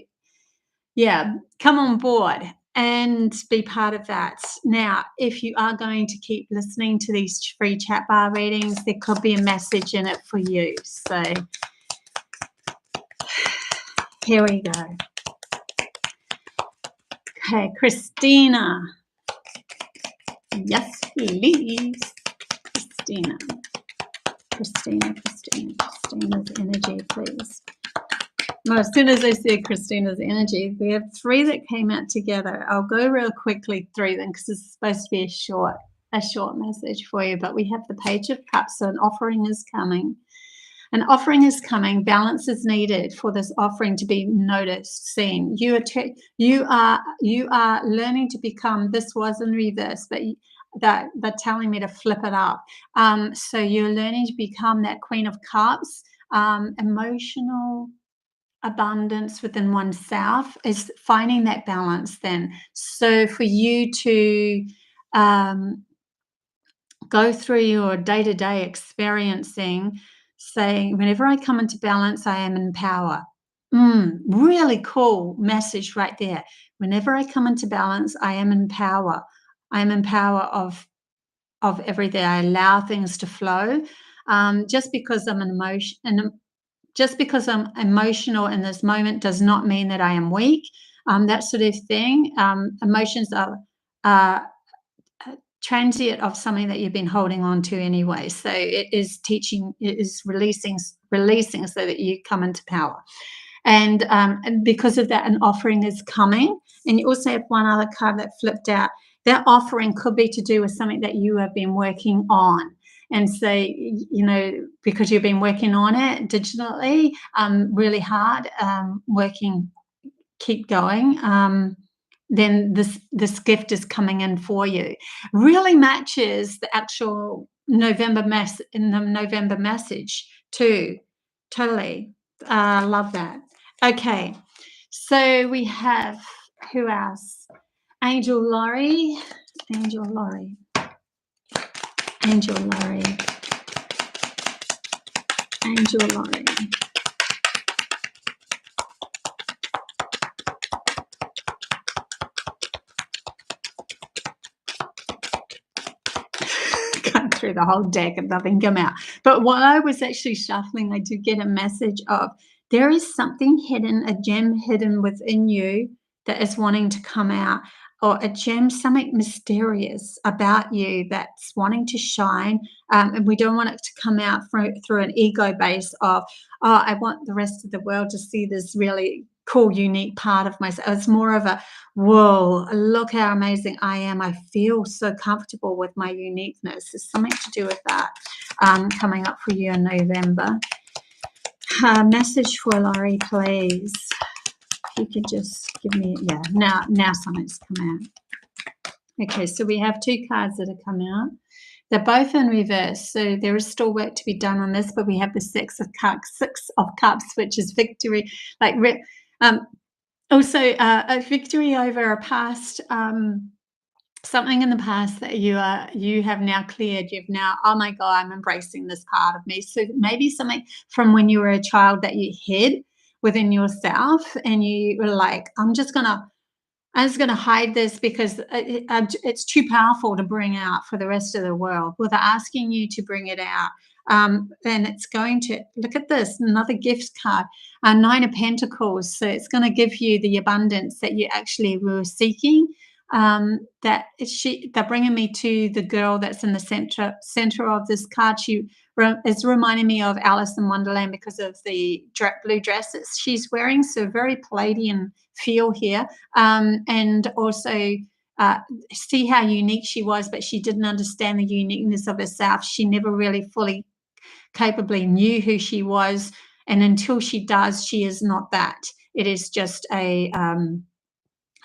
yeah, come on board and be part of that. Now, if you are going to keep listening to these free chat bar readings, there could be a message in it for you. So here we go. Okay, Christina. Yes, please. Christina's energy, please. Well, as soon as I said Christina's energy, we have 3 that came out together. I'll go real quickly through them because it's supposed to be a short message for you. But we have the Page of Cups, so an offering is coming. An offering is coming. Balance is needed for this offering to be noticed, seen. You are learning to become. This was in reverse, but they're telling me to flip it up. So you're learning to become that Queen of Cups. Emotional abundance within oneself is finding that balance. Then, so for you to go through your day-to-day experiencing, saying, whenever I come into balance, I am in power. Really cool message right there. Whenever I come into balance, I am in power. I am in power of everything. I allow things to flow. Just because I'm emotional in this moment does not mean that I am weak. That sort of thing. Emotions are transient of something that you've been holding on to anyway. So it is releasing so that you come into power. And because of that, an offering is coming. And you also have one other card that flipped out. That offering could be to do with something that you have been working on. And so, you know, because you've been working on it digitally, really hard, keep going. Then this gift is coming in for you. Really matches the actual November message too. Totally. Love that. Okay. So we have, who else? Angel Laurie. Cut through the whole deck and nothing come out. But while I was actually shuffling, I did get a message of there is something hidden, a gem hidden within you that is wanting to come out, or a gem, something mysterious about you that's wanting to shine. And we don't want it to come out through an ego base of, oh, I want the rest of the world to see this really cool, unique part of myself. It's more of a, whoa, look how amazing I am. I feel so comfortable with my uniqueness. There's something to do with that coming up for you in November. Message for Laurie, please. If you could just give me, yeah, now something's come out. Okay, so we have 2 cards that have come out. They're both in reverse, so there is still work to be done on this, but we have the Six of Cups, which is victory, like also a victory over a past, something in the past that you have now cleared. You've now, oh my God, I'm embracing this part of me. So maybe something from when you were a child that you hid within yourself, and you were like, I'm just gonna hide this because it's too powerful to bring out for the rest of the world. Well, they're asking you to bring it out. And it's going to, look at this, another gift card, 9 of Pentacles. So it's going to give you the abundance that you actually were seeking. They're bringing me to the girl that's in the center of this card. She is reminding me of Alice in Wonderland because of the blue dresses she's wearing. So very Pleiadian feel here. And also see how unique she was, but she didn't understand the uniqueness of herself. She never really fully capably knew who she was, and until she does, she is not that. It is just a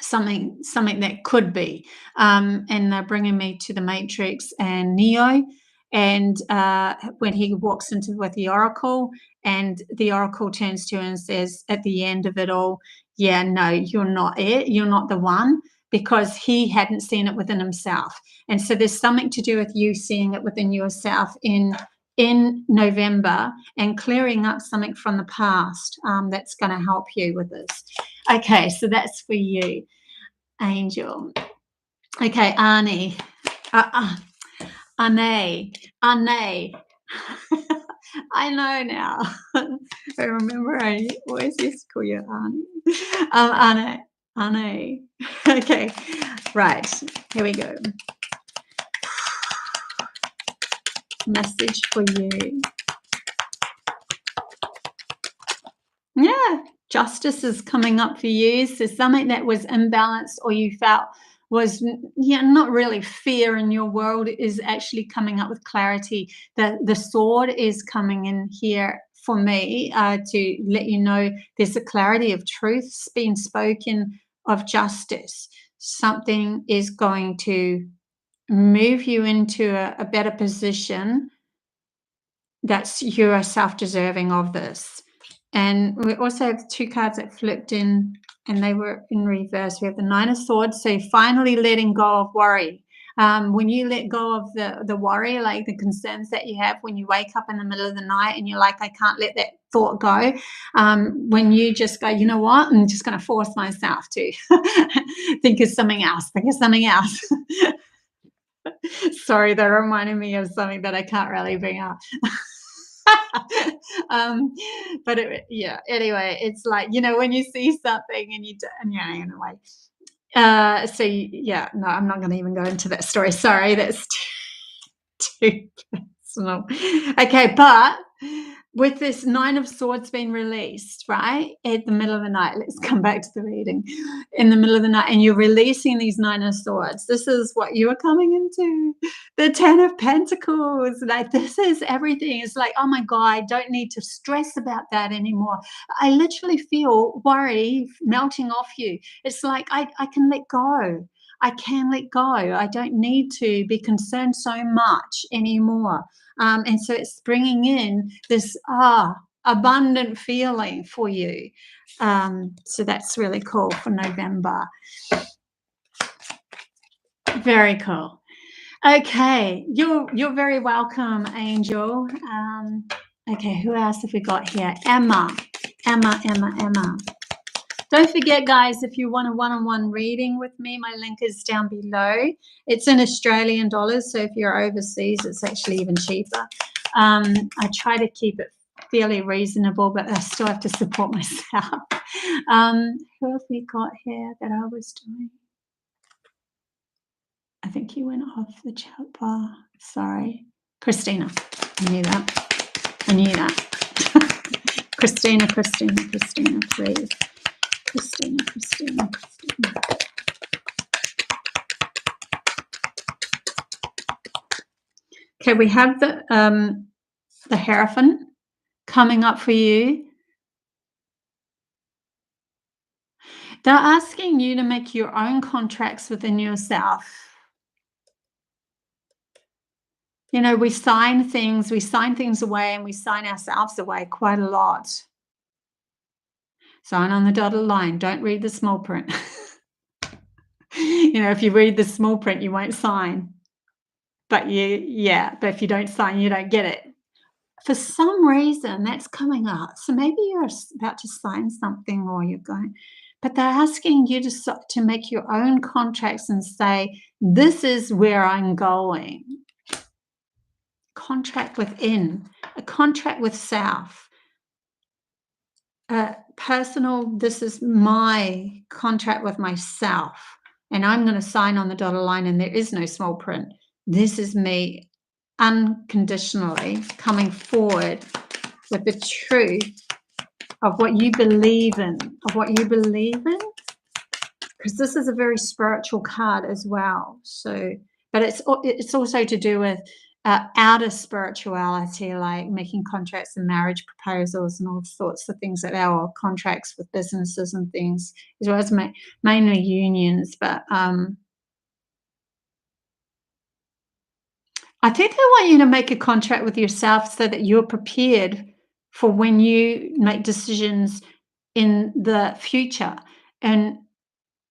something that could be. And they're bringing me to the Matrix and Neo, and when he walks into with the Oracle, and the Oracle turns to him and says at the end of it all, yeah, no, you're not it, you're not the one, because he hadn't seen it within himself. And so there's something to do with you seeing it within yourself in November, and clearing up something from the past that's going to help you with this. Okay, so that's for you, Angel. Okay, Arnie. Ane. I know now. I remember I always used to call you Arnie. Ane. Okay, right. Here we go. Message for you. Yeah, justice is coming up for you. So something that was imbalanced, or you felt was not really fair in your world, is actually coming up with clarity. The sword is coming in here for me to let you know there's a clarity of truths being spoken, of justice. Something is going to move you into a better position. That's, you are self-deserving of this. And we also have two cards that flipped in, and they were in reverse. We have the Nine of Swords, so finally letting go of worry. When you let go of the worry, like the concerns that you have when you wake up in the middle of the night and you're like, I can't let that thought go. When you just go, you know what, I'm just going to force myself to think of something else. Sorry, that reminded me of something that I can't really bring up. But yeah, anyway, it's like, when you see something and anyway. So yeah, no, I'm not going to even go into that story. Sorry, that's too personal. Okay, but with this Nine of Swords being released, right, at the middle of the night, let's come back to the reading, in the middle of the night, and you're releasing these Nine of Swords. This is what you are coming into. The Ten of Pentacles. Like, this is everything. It's like, oh my God, I don't need to stress about that anymore. I literally feel worry melting off you. It's like, I can let go. I can let go. I don't need to be concerned so much anymore. And so it's bringing in this abundant feeling for you. So that's really cool for November. Very cool. Okay, you're very welcome, Angel. Okay, who else have we got here? Emma. Don't forget, guys, if you want a one-on-one reading with me, my link is down below. It's in Australian dollars, so if you're overseas, it's actually even cheaper. I try to keep it fairly reasonable, but I still have to support myself. Who have we got here that I was doing? I think you went off the chat bar. Sorry. Christina. I knew that. Christina, please. Christina. Okay, we have the Hierophant coming up for you. They're asking you to make your own contracts within yourself. We sign things away, and we sign ourselves away quite a lot. Sign on the dotted line. Don't read the small print. If you read the small print, you won't sign. But but if you don't sign, you don't get it. For some reason, that's coming up. So maybe you're about to sign something, or you're going, but they're asking you to make your own contracts and say, this is where I'm going. Contract within, a contract with self. Personal, this is my contract with myself, and I'm going to sign on the dotted line, and there is no small print. This is me unconditionally coming forward with the truth of what you believe in, because this is a very spiritual card as well. So, but it's also to do with outer spirituality, like making contracts and marriage proposals and all sorts of things like that, or contracts with businesses and things, as well as mainly unions. But I think I want you to make a contract with yourself so that you're prepared for when you make decisions in the future. And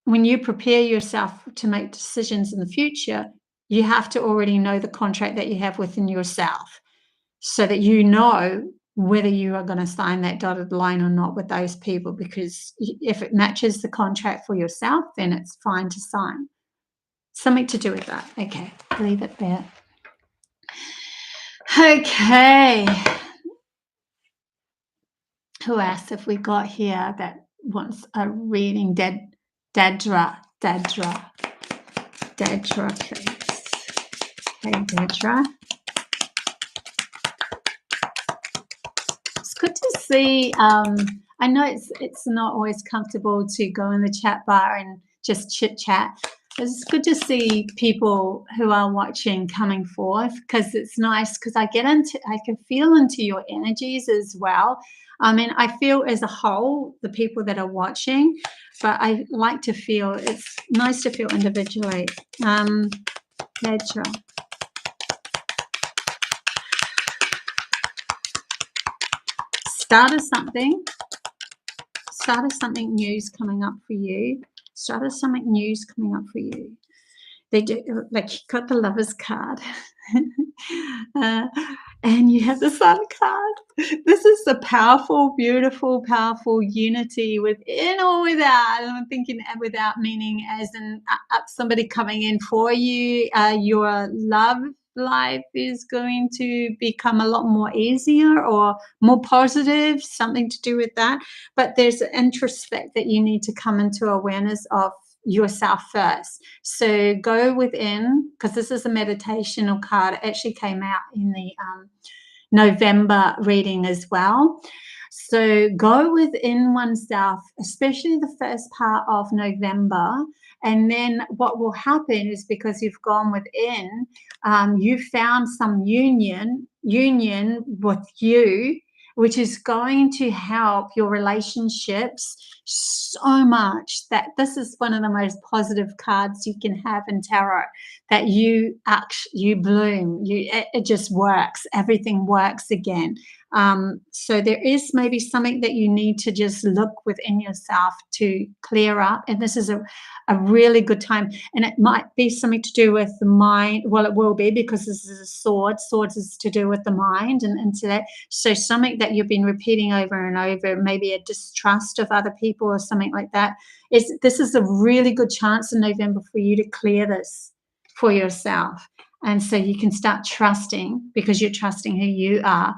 when you prepare yourself to make decisions in the future, you have to already know the contract that you have within yourself so that you know whether you are going to sign that dotted line or not with those people, because if it matches the contract for yourself, then it's fine to sign. Something to do with that. Okay, leave it there. Okay. Who else have we got here that wants a reading? Dadra, please. Hey, Dadra. It's good to see. I know it's not always comfortable to go in the chat bar and just chit chat. It's good to see people who are watching coming forth, because it's nice, because I can feel into your energies as well. I mean, I feel as a whole, the people that are watching, but I like to feel, it's nice to feel individually. Petra. Start of something new's coming up for you. Start of something new's coming up for you. They do, like, you got the Lovers card. And you have the Sun card. This is the powerful, beautiful, powerful unity within or without. And I'm thinking without meaning as in somebody coming in for you. Your love life is going to become a lot more easier or more positive, something to do with that. But there's an introspect that you need to come into awareness of yourself first. So go within, because this is a meditational card. It actually came out in the November reading as well. So go within oneself, especially the first part of November. And then what will happen is, because you've gone within, you found some union with you, which is going to help your relationships so much, that this is one of the most positive cards you can have in tarot, that you bloom, it just works, everything works again. So there is maybe something that you need to just look within yourself to clear up, and this is a really good time. And it might be something to do with the mind. Well, it will be, because this is a sword. Swords is to do with the mind and into that. So something that you've been repeating over and over, maybe a distrust of other people or something like that, this is a really good chance in November for you to clear this for yourself. And so you can start trusting, because you're trusting who you are,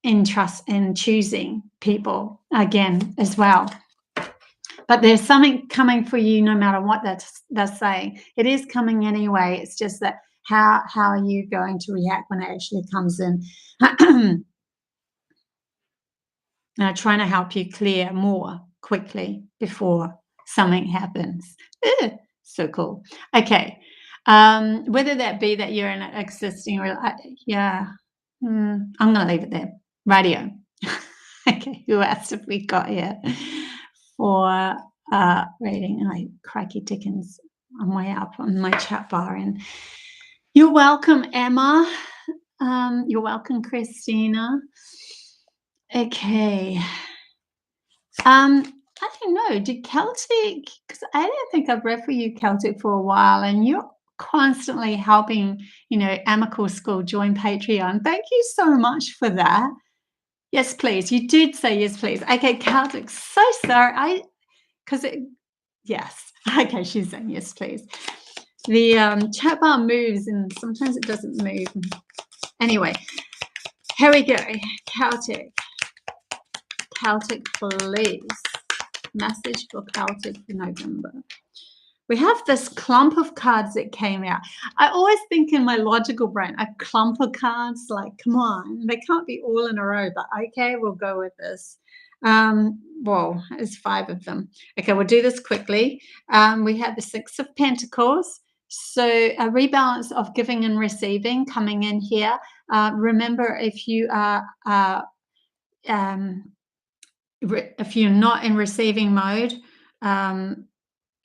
in choosing people again as well. But there's something coming for you no matter what they're saying. It is coming anyway. It's just that how are you going to react when it actually comes in? Now, trying to help you clear more quickly before something happens. So cool. Okay. Whether that be that you're in an existing, yeah, I'm going to leave it there. Radio. Okay, who else have we got here for reading? Crikey Dickens, I'm way up on my chat bar. And you're welcome, Emma. You're welcome, Christina. Okay. I don't know. Did Celtic? Because I don't think I've read for you Celtic for a while, and you're constantly helping, AMAKEL School join Patreon. Thank you so much for that. Yes, please. You did say yes, please. Okay, Celtic. So sorry. Yes. Okay, she's saying yes, please. The chat bar moves, and sometimes it doesn't move. Anyway, here we go. Celtic. Celtic, please. Message for Celtic for November. We have this clump of cards that came out. I always think in my logical brain, a clump of cards, like, come on, they can't be all in a row, but okay, we'll go with this. Well, there's 5 of them. Okay, we'll do this quickly. We have the 6 of Pentacles. So a rebalance of giving and receiving coming in here. Remember, if you are if you're not in receiving mode,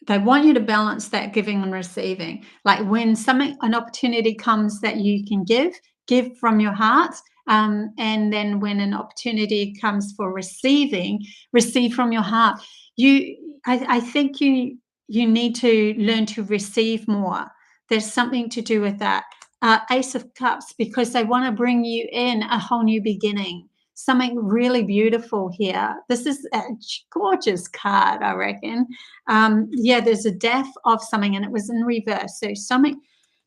they want you to balance that giving and receiving. Like when an opportunity comes that you can give from your heart. And then when an opportunity comes for receiving, receive from your heart. I think you need to learn to receive more. There's something to do with that. Ace of Cups, because they want to bring you in a whole new beginning. Something really beautiful here. This is a gorgeous card, I reckon. Yeah, there's a death of something, and it was in reverse. So something.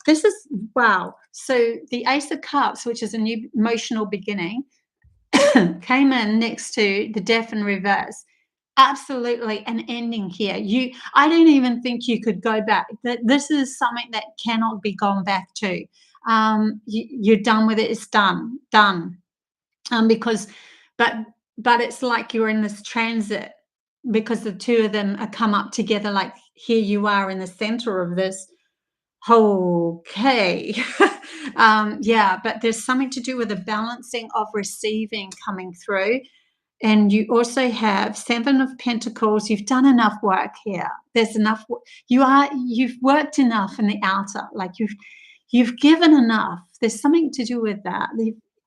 This is wow. So the Ace of Cups, which is a new emotional beginning, came in next to the death in reverse. Absolutely an ending here. I don't even think you could go back. This is something that cannot be gone back to. You're done with it. It's done. Because but it's like you're in this transit, because the two of them are come up together. Like here you are in the center of this. Okay. Yeah, but there's something to do with the balancing of receiving coming through. And you also have 7 of Pentacles. You've done enough work here. There's enough. You've worked enough in the outer. Like you've given enough. There's something to do with that.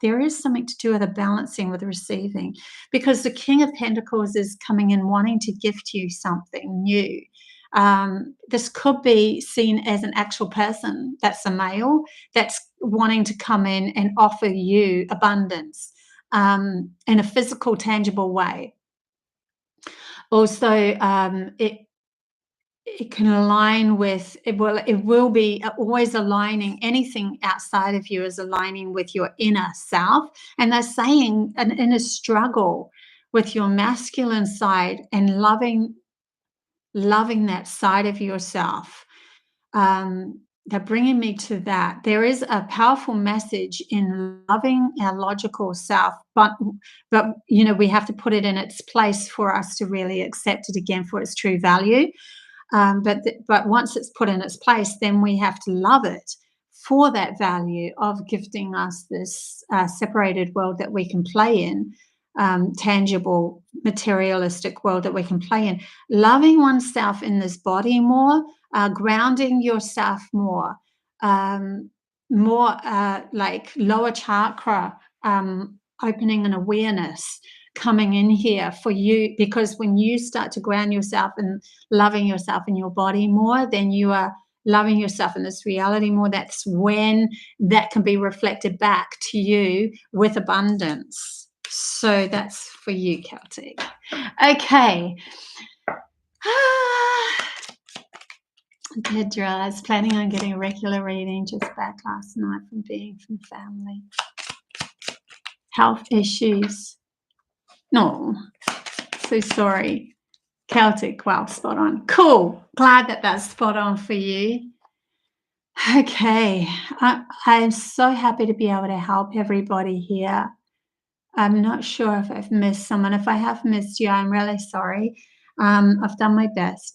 There is something to do with the balancing with receiving, because the King of Pentacles is coming in wanting to gift you something new. This could be seen as an actual person that's a male that's wanting to come in and offer you abundance in a physical, tangible way. Also, it can align with it. Will be always aligning. Anything outside of you is aligning with your inner self, and they're saying an inner struggle with your masculine side and loving that side of yourself. They're bringing me to that. There is a powerful message in loving our logical self, but we have to put it in its place for us to really accept it again for its true value. But once it's put in its place, then we have to love it for that value of gifting us this separated world that we can play in, tangible, materialistic world that we can play in. Loving oneself in this body more, grounding yourself more, like lower chakra, opening an awareness coming in here for you, because when you start to ground yourself and loving yourself in your body more, then you are loving yourself in this reality more. That's when that can be reflected back to you with abundance. So that's for you, Celtic. Okay. Dedra, I was planning on getting a regular reading, just back last night from being from family. Health issues. No, so sorry. Celtic, wow, spot on. Cool. Glad that that's spot on for you. Okay. I'm so happy to be able to help everybody here. I'm not sure if I've missed someone. If I have missed you, I'm really sorry. I've done my best.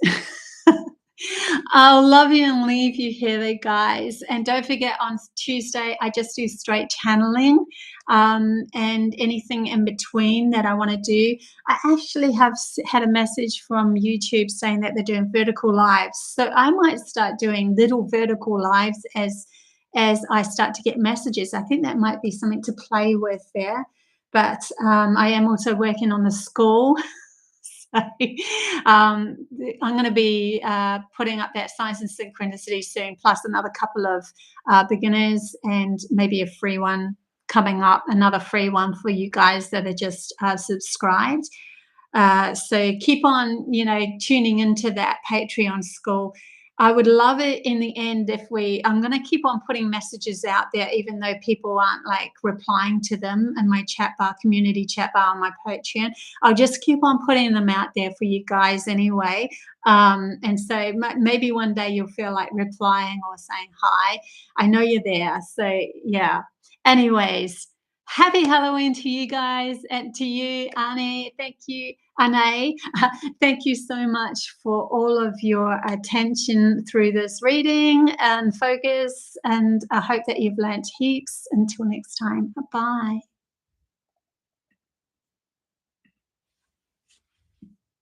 I'll love you and leave you here, guys. And don't forget, on Tuesday, I just do straight channeling, and anything in between that I want to do. I actually have had a message from YouTube saying that they're doing vertical lives. So I might start doing little vertical lives as I start to get messages. I think that might be something to play with there. But I am also working on the school. I'm going to be putting up that Science and Synchronicity soon, plus another couple of beginners and maybe a free one coming up, another free one for you guys that are just subscribed. So keep on, tuning into that Patreon school. I would love it in the end if I'm going to keep on putting messages out there, even though people aren't like replying to them in my chat bar, community chat bar on my Patreon. I'll just keep on putting them out there for you guys anyway. And so maybe one day you'll feel like replying or saying hi. I know you're there. So yeah. Anyways, Happy Halloween to you guys, and to you, Annie. Thank you, Anne. Thank you so much for all of your attention through this reading and focus. And I hope that you've learnt heaps. Until next time, bye.